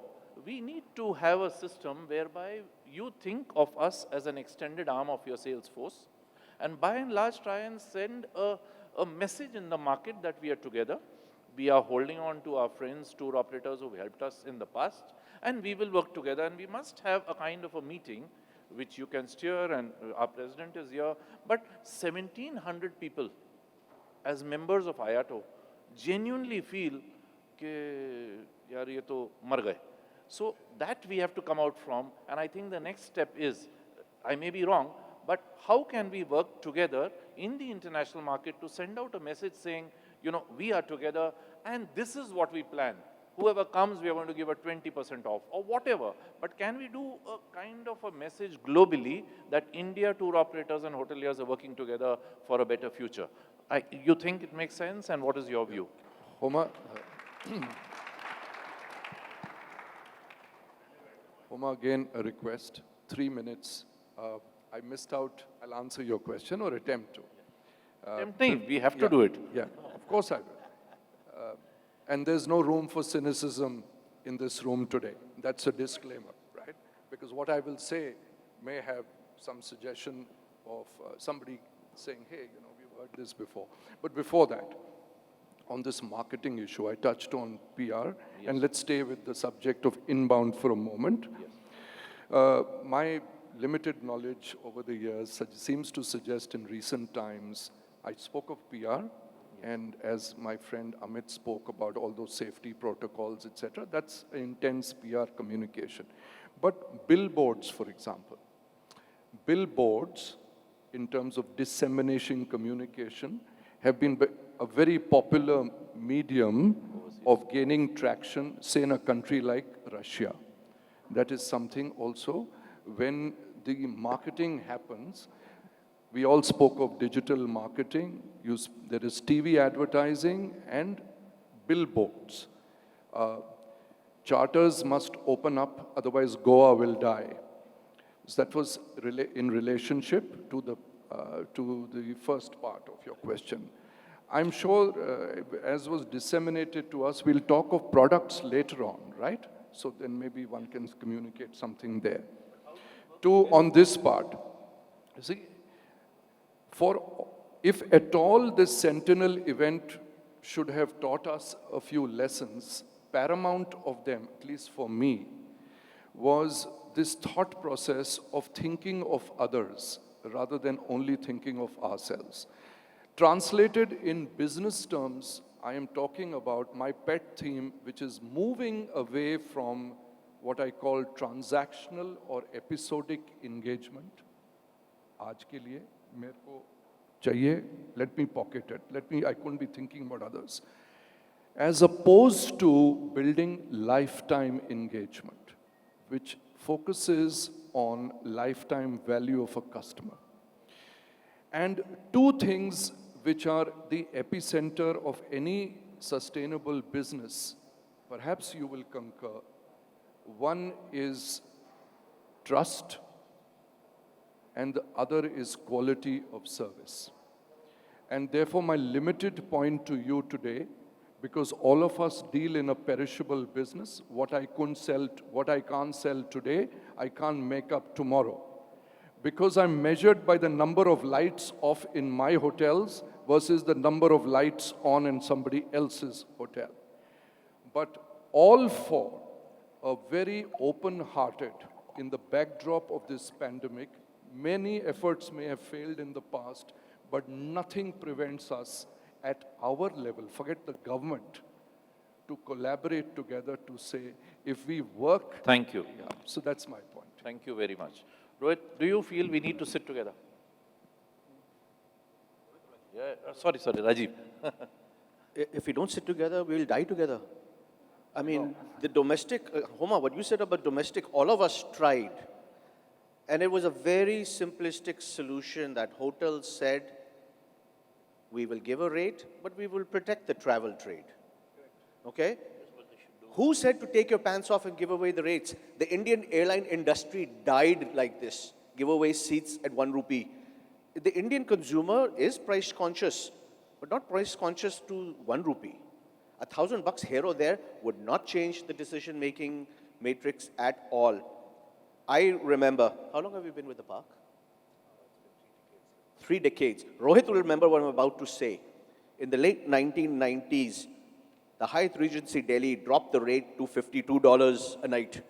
we need to have a system whereby you think of us as an extended arm of your sales force, and by and large try and send a message in the market that we are together. We are holding on to our friends, tour operators who helped us in the past, and we will work together, and we must have a kind of a meeting which you can steer, and our president is here. But 1,700 people as members of IATO genuinely feel that yaar ye to mar gaye. So that we have to come out from, and I think the next step is, I may be wrong, but how can we work together in the international market to send out a message saying, we are together and this is what we plan. Whoever comes, we are going to give a 20% off or whatever. But can we do a kind of a message globally that India tour operators and hoteliers are working together for a better future? You think it makes sense, and what is your view? Homa, again, a request, 3 minutes. I missed out, I'll answer your question or attempt to. Tempting, we have to do it. Yeah, of course I will. And there's no room for cynicism in this room today. That's a disclaimer, right? Because what I will say may have some suggestion of somebody saying, hey, we've heard this before. But before that, on this marketing issue, I touched on PR, and let's stay with the subject of inbound for a moment. My limited knowledge over the years seems to suggest in recent times, I spoke of PR, And as my friend Amit spoke about all those safety protocols, etc., that's intense PR communication. But billboards, for example, billboards, in terms of dissemination communication, have been a very popular medium of gaining traction, say, in a country like Russia. That is something also, when the marketing happens, we all spoke of digital marketing. There is TV advertising and billboards. Charters must open up, otherwise Goa will die. So that was in relationship to the first part of your question. I'm sure, as was disseminated to us, we'll talk of products later on, right? So then maybe one can communicate something there. On this part, you see, if at all this Sentinel event should have taught us a few lessons, paramount of them, at least for me, was this thought process of thinking of others rather than only thinking of ourselves. Translated in business terms, I am talking about my pet theme, which is moving away from what I call transactional or episodic engagement. Aaj ke liye, mere ko chahiye, let me pocket it. I couldn't be thinking about others. As opposed to building lifetime engagement, which focuses on lifetime value of a customer. And two things which are the epicenter of any sustainable business, perhaps you will concur. One is trust, and the other is quality of service. And therefore, my limited point to you today, because all of us deal in a perishable business, what I can't sell today, I can't make up tomorrow. Because I'm measured by the number of lights off in my hotels versus the number of lights on in somebody else's hotel. But all for a very open-hearted, in the backdrop of this pandemic, many efforts may have failed in the past, but nothing prevents us at our level, forget the government, to collaborate together to say, if we work... Thank you. Yeah, so that's my point. Thank you very much. Rohit, do you feel we need to sit together? Yeah, sorry, Rajiv. If we don't sit together, we will die together. I mean, the domestic, Homa, what you said about domestic, all of us tried. And it was a very simplistic solution that hotels said, we will give a rate, but we will protect the travel trade. Okay? Who said to take your pants off and give away the rates? The Indian airline industry died like this. Give away seats at 1 rupee. The Indian consumer is price conscious, but not price conscious to 1 rupee. $1,000 here or there would not change the decision-making matrix at all. I remember, how long have you been with the park? 3 decades. Rohit will remember what I'm about to say. In the late 1990s, the Hyatt Regency Delhi dropped the rate to $52 a night.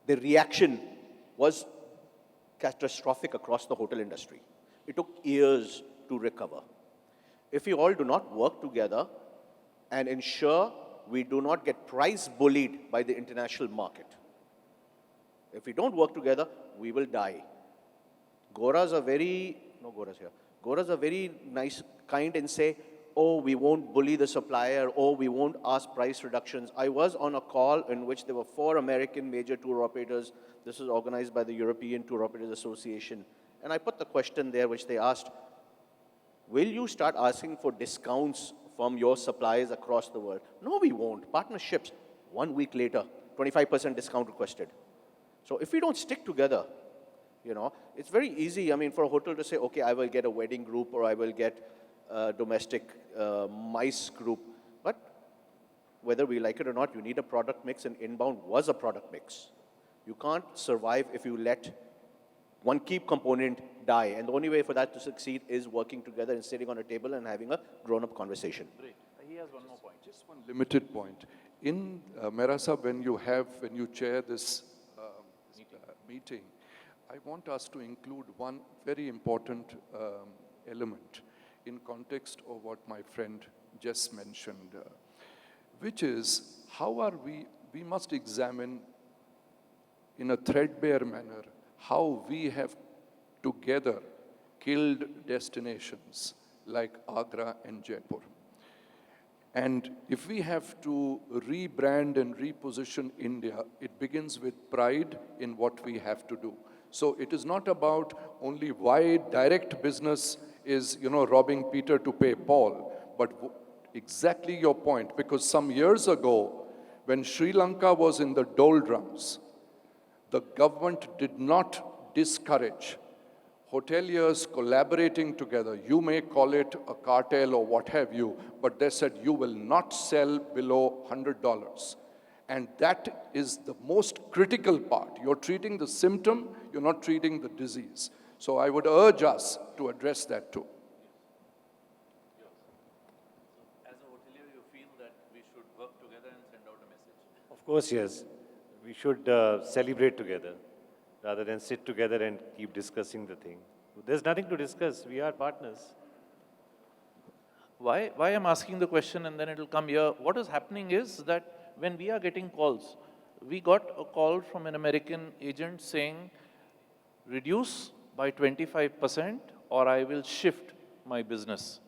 The reaction was catastrophic across the hotel industry. It took years to recover. If we all do not work together and ensure we do not get price bullied by the international market, if we don't work together, we will die. Goras are very nice, kind and say, oh, we won't bully the supplier, oh, we won't ask price reductions. I was on a call in which there were 4 American major tour operators. This was organized by the European Tour Operators Association. And I put the question there which they asked, will you start asking for discounts from your suppliers across the world? No, we won't. Partnerships. 1 week later, 25% discount requested. So if we don't stick together, it's very easy, for a hotel to say, okay, I will get a wedding group or I will get a domestic MICE group. But whether we like it or not, you need a product mix, and inbound was a product mix. You can't survive if you let one key component die. And the only way for that to succeed is working together and sitting on a table and having a grown-up conversation. Great. He has one more point. Just one limited point. In Merasa, when you chair this meeting, I want us to include one very important element. in context of what my friend just mentioned, which is how are we must examine in a threadbare manner how we have together killed destinations like Agra and Jaipur. And if we have to rebrand and reposition India, it begins with pride in what we have to do. So it is not about only why direct business is, robbing Peter to pay Paul, but exactly your point, because some years ago, when Sri Lanka was in the doldrums, the government did not discourage hoteliers collaborating together. You may call it a cartel or what have you, but they said you will not sell below $100. And that is the most critical part. You're treating the symptom, you're not treating the disease. So I would urge us to address that too. As a hotelier, you feel that we should work together and send out a message? Of course, yes. We should celebrate together rather than sit together and keep discussing the thing. There's nothing to discuss. We are partners. Why I'm asking the question and then it'll come here. What is happening is that when we are getting calls, we got a call from an American agent saying, reduce by 25% or I will shift my business.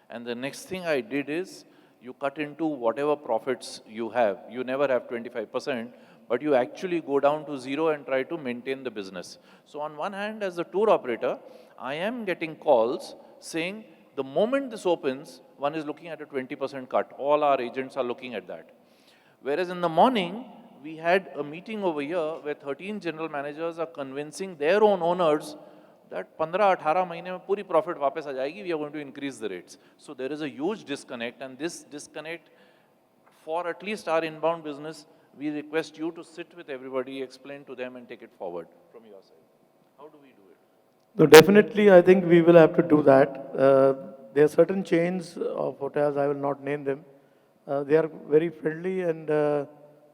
And the next thing I did is, you cut into whatever profits you have. You never have 25%, but you actually go down to zero and try to maintain the business. So on one hand, as a tour operator, I am getting calls saying, the moment this opens, one is looking at a 20% cut. All our agents are looking at that. Whereas in the morning, we had a meeting over here where 13 general managers are convincing their own owners that 15-18 महीने में पूरी profit वापस आ जाएगी, we are going to increase the rates. So there is a huge disconnect, and this disconnect, for at least our inbound business, we request you to sit with everybody, explain to them and take it forward from your side. How do we do it? No, definitely, I think we will have to do that. There are certain chains of hotels, I will not name them. They are very friendly and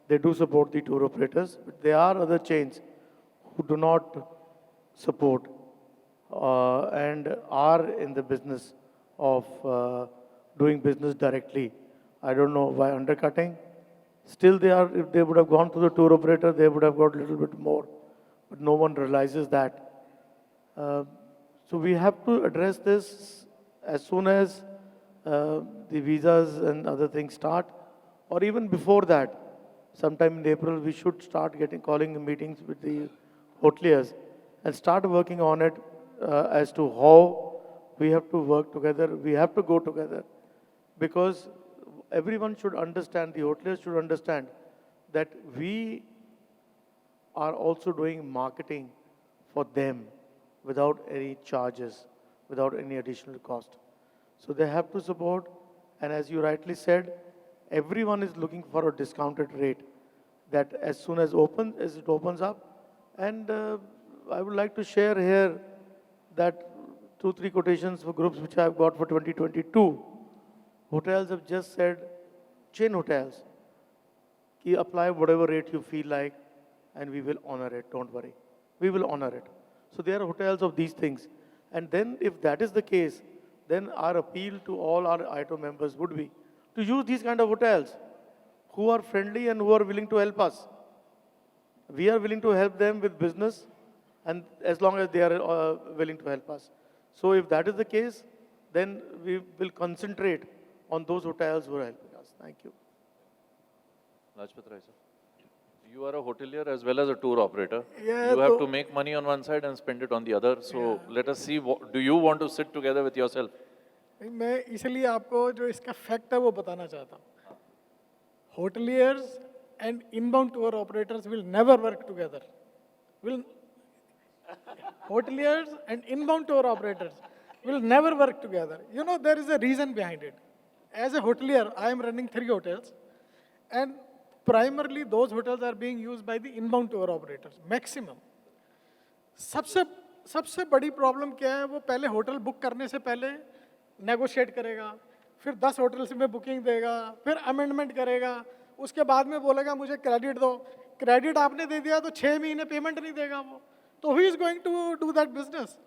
they do support the tour operators. But there are other chains who do not support and are in the business of doing business directly. I don't know why undercutting. Still, if they would have gone to the tour operator, they would have got a little bit more. But no one realizes that. So we have to address this as soon as the visas and other things start, or even before that. Sometime in April, we should start calling meetings with the hoteliers and start working on it as to how we have to work together. We have to go together because everyone should understand, the hoteliers should understand that we are also doing marketing for them without any charges, without any additional cost. So they have to support, and as you rightly said, everyone is looking for a discounted rate that as soon as it opens up. And I would like to share here that 2-3 quotations for groups which I have got for 2022. Hotels have just said, chain hotels, ki apply whatever rate you feel like and we will honor it, don't worry. We will honor it. So there are hotels of these things. And then if that is the case, then our appeal to all our ITO members would be to use these kind of hotels who are friendly and who are willing to help us. We are willing to help them with business, and as long as they are willing to help us. So if that is the case, then we will concentrate on those hotels who are helping us. Thank you. Lajpat Rai sir. You are a hotelier as well as a tour operator. Yeah, you have to make money on one side and spend it on the other. So let us see, do you want to sit together with yourself? मैं इसलिए आपको जो इसका fact है वो बताना चाहता हूँ. Hoteliers and inbound tour operators will never work together. Hoteliers and inbound tour operators will never work together. You know, there is a reason behind it. As a hotelier, I am running 3 hotels, and primarily those hotels are being used by the inbound tour operators, maximum. सबसे बड़ी problem क्या है, वो पहले hotel book करने से पहले negotiate करेगा, फिर 10 होटल्स में बुकिंग देगा, फिर अमेंडमेंट करेगा, उसके बाद में बोलेगा मुझे क्रेडिट दो. क्रेडिट आपने दे दिया तो 6 महीने पेमेंट नहीं देगा वो. तो who is going to do that business?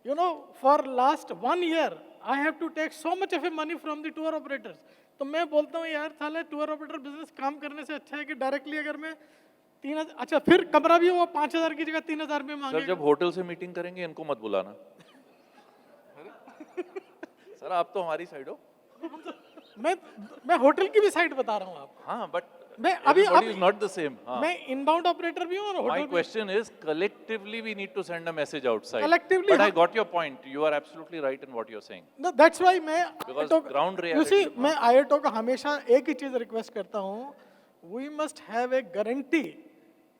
You know, for last 1 year, I have to take so much of a money from the tour operators. तो मैं बोलता हूँ यार साले टूर ऑपरेटर बिजनेस काम करने से अच्छा है कि डायरेक्टली अगर मैं 3,000 अच्छा फिर कमरा भी वो 5,000 की जगह 3,000 में सर मांगे. जब होटल से मीटिंग करेंगे इनको मत बुलाना सर आप तो हमारी साइड हो मैं होटल की भी साइड बता रहा हूँ आपको. हाँ बट मैं अभी everybody is not the same. मैं इनबाउंड ऑपरेटर भी हूँ और My होटल भी. question is, collectively we need to send a message outside. Collectively, But I हाँ. got your point. You are absolutely right in what you're saying. No, that's why मैं Because IATO ground you reality see is मैं IATO को हमेशा एक ही चीज request करता हूँ. We must have a guarantee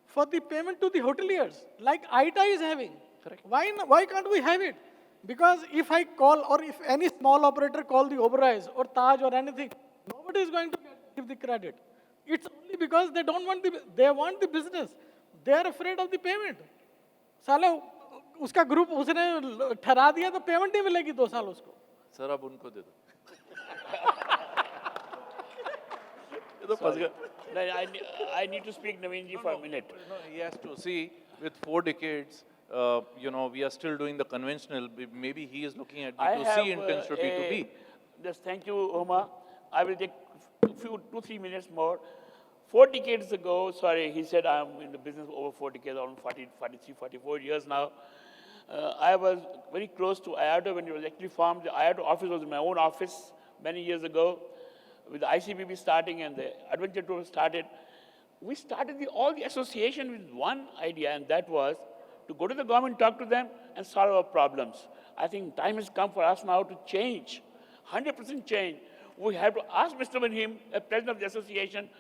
for the payment to the hoteliers, like ITA is having. Correct. Why can't we have it? Because if I call or if any small operator call the Oberoi or Taj or anything, nobody is going to give the credit. It's only because they don't want they want the business. They are afraid of the payment. साले उसका group उसने ठहरा दिया तो payment नहीं मिलेगी 2 साल उसको. सर अब उनको दे दो ये तो फंस गया No, I need to speak, Naveen ji, for a minute. No, he has to see with 4 decades. We are still doing the conventional. Maybe he is looking at B2C in terms of B2B. Just thank you, Oma. I will take 2-3 minutes more. 4 decades ago, sorry, he said I'm in the business over 4 decades, around 43, 44 years now. I was very close to IATO when it was actually formed. The IATO office was my own office many years ago. With the ICBB starting and the Adventure Tour started, we started all the association with one idea, and that was to go to the government, talk to them, and solve our problems. I think time has come for us now to change, 100% change. We have to ask Mr. Manhim, as president of the association,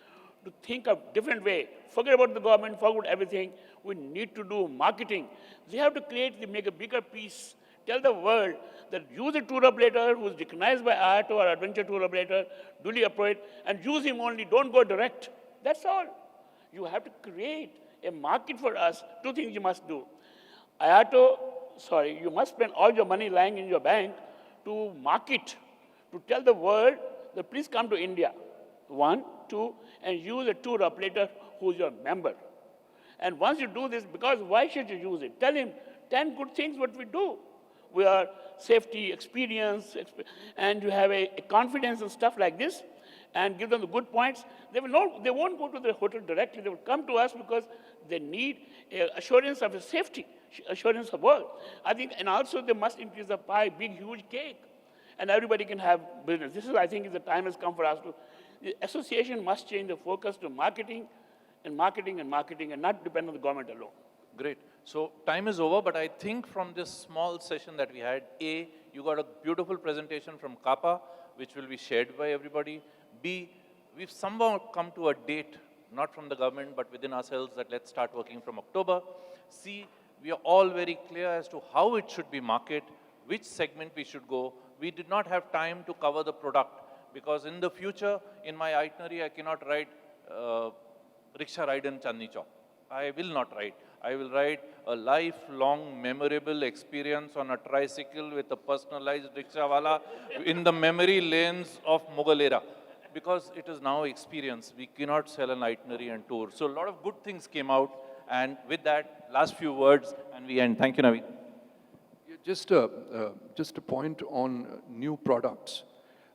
to think of different way. Forget about the government, forget about everything. We need to do marketing. They have to make a bigger piece. Tell the world that use a tour operator who is recognized by IATO or Adventure Tour Operator, duly appointed, and use him only, don't go direct. That's all. You have to create a market for us. 2 things you must do. You must spend all your money lying in your bank to market, to tell the world that please come to India. 1, 2, and use a tour operator who's your member. And once you do this, because why should you use it? Tell him 10 good things what we do. We are safety, experience, and you have a confidence and stuff like this, and give them the good points. They won't go to the hotel directly. They will come to us because they need assurance of safety, assurance of work. I think, and also they must increase the pie, big, huge cake, and everybody can have business. This is, I think, the time has come for us to. The association must change the focus to marketing, and not depend on the government alone. Great. So time is over, but I think from this small session that we had, A, you got a beautiful presentation from Kappa, which will be shared by everybody. B, we've somehow come to a date, not from the government, but within ourselves, that let's start working from October. C, we are all very clear as to how it should be marketed, which segment we should go. We did not have time to cover the product, because in the future, in my itinerary, I cannot write rickshaw ride in Chandni Chowk. I will not write. I will write a lifelong memorable experience on a tricycle with a personalized rickshawala in the memory lanes of Mughal era. Because it is now experience. We cannot sell an itinerary and tour. So a lot of good things came out. And with that, last few words, and we end. Thank you, Naveen. Just a point on new products.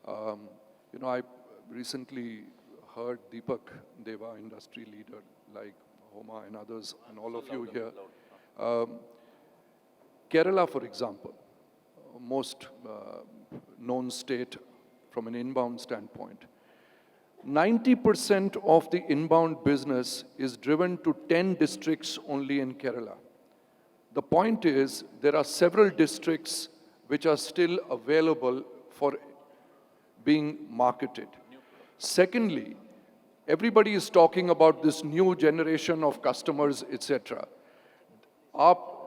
I recently heard Deepak Deva, industry leader, like Homa and others, and all of you here. Kerala, for example, most known state from an inbound standpoint. 90% of the inbound business is driven to 10 districts only in Kerala. The point is, there are several districts which are still available for being marketed. Secondly, everybody is talking about this new generation of customers, etc.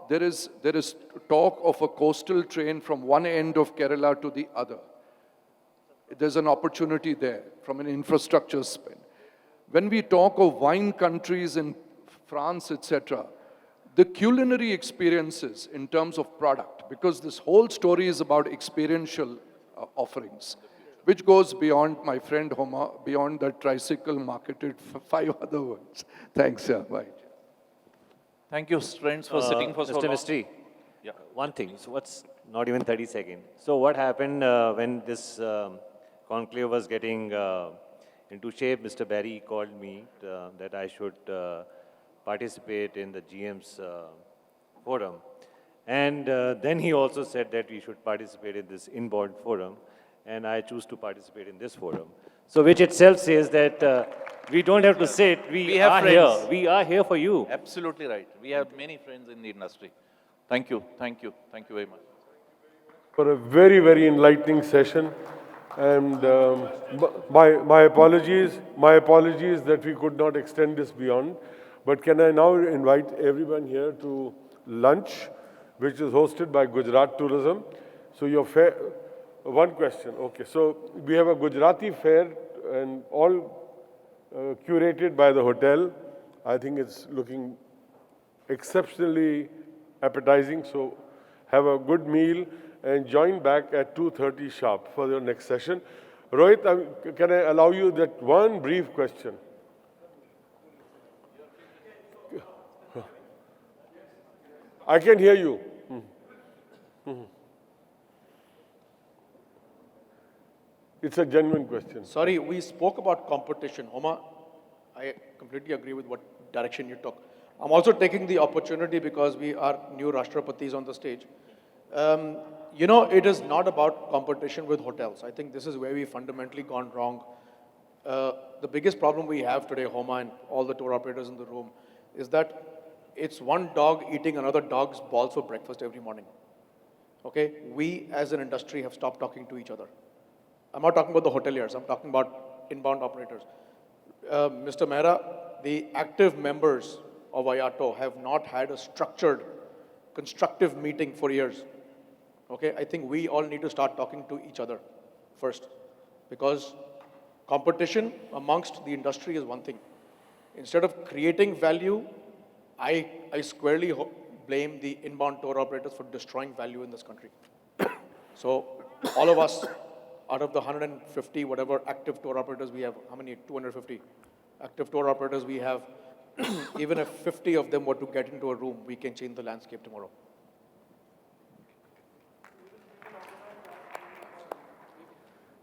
There is talk of a coastal train from one end of Kerala to the other. There's an opportunity there from an infrastructure spend. When we talk of wine countries in France, etc., the culinary experiences in terms of product, because this whole story is about experiential offerings, which goes beyond, my friend Homa, beyond the tricycle marketed 5 other words. Thanks, yeah, bye. Thank you, friends, for sitting for so long. Mr. Mistry, Yeah. one thing. So not even 30 seconds. So what happened when this conclave was getting into shape, Mr. Barry called me that I should participate in the GM's forum. And then he also said that we should participate in this inbound forum, and I choose to participate in this forum. So which itself says that we don't have to sit, we have are friends. here. We are here for you. Absolutely right. We have many friends in the industry. Thank you, thank you, thank you very much. For a very, very enlightening session. And my apologies that we could not extend this beyond. But can I now invite everyone here to lunch, which is hosted by Gujarat Tourism. So your fair, one question, okay. So we have a Gujarati fair and all curated by the hotel. I think it's looking exceptionally appetizing. So have a good meal and join back at 2:30 sharp for your next session. Rohit, can I allow you that one brief question? I can hear you. It's a genuine question. Sorry, we spoke about competition. Homa, I completely agree with what direction you took. I'm also taking the opportunity because we are new Rashtrapatis on the stage. You know, it is not about competition with hotels. I think this is where we've fundamentally gone wrong. The biggest problem we have today, Homa, and all the tour operators in the room, is that it's one dog eating another dog's balls for breakfast every morning. Okay? We, as an industry, have stopped talking to each other. I'm not talking about the hoteliers, I'm talking about inbound operators. Mr. Mehra, the active members of IATO have not had a structured, constructive meeting for years. Okay, I think we all need to start talking to each other first, because competition amongst the industry is one thing. Instead of creating value, I squarely blame the inbound tour operators for destroying value in this country. So all of us, out of the 150 whatever active tour operators we have, how many? 250 active tour operators we have, even if 50 of them were to get into a room, we can change the landscape tomorrow.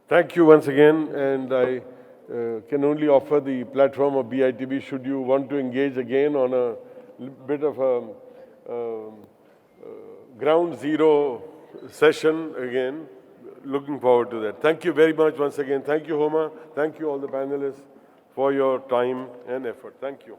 Thank you once again, and I can only offer the platform of BITB should you want to engage again on a bit of a ground zero session again. Looking forward to that. Thank you very much once again. Thank you, Homa. Thank you all the panelists for your time and effort. Thank you.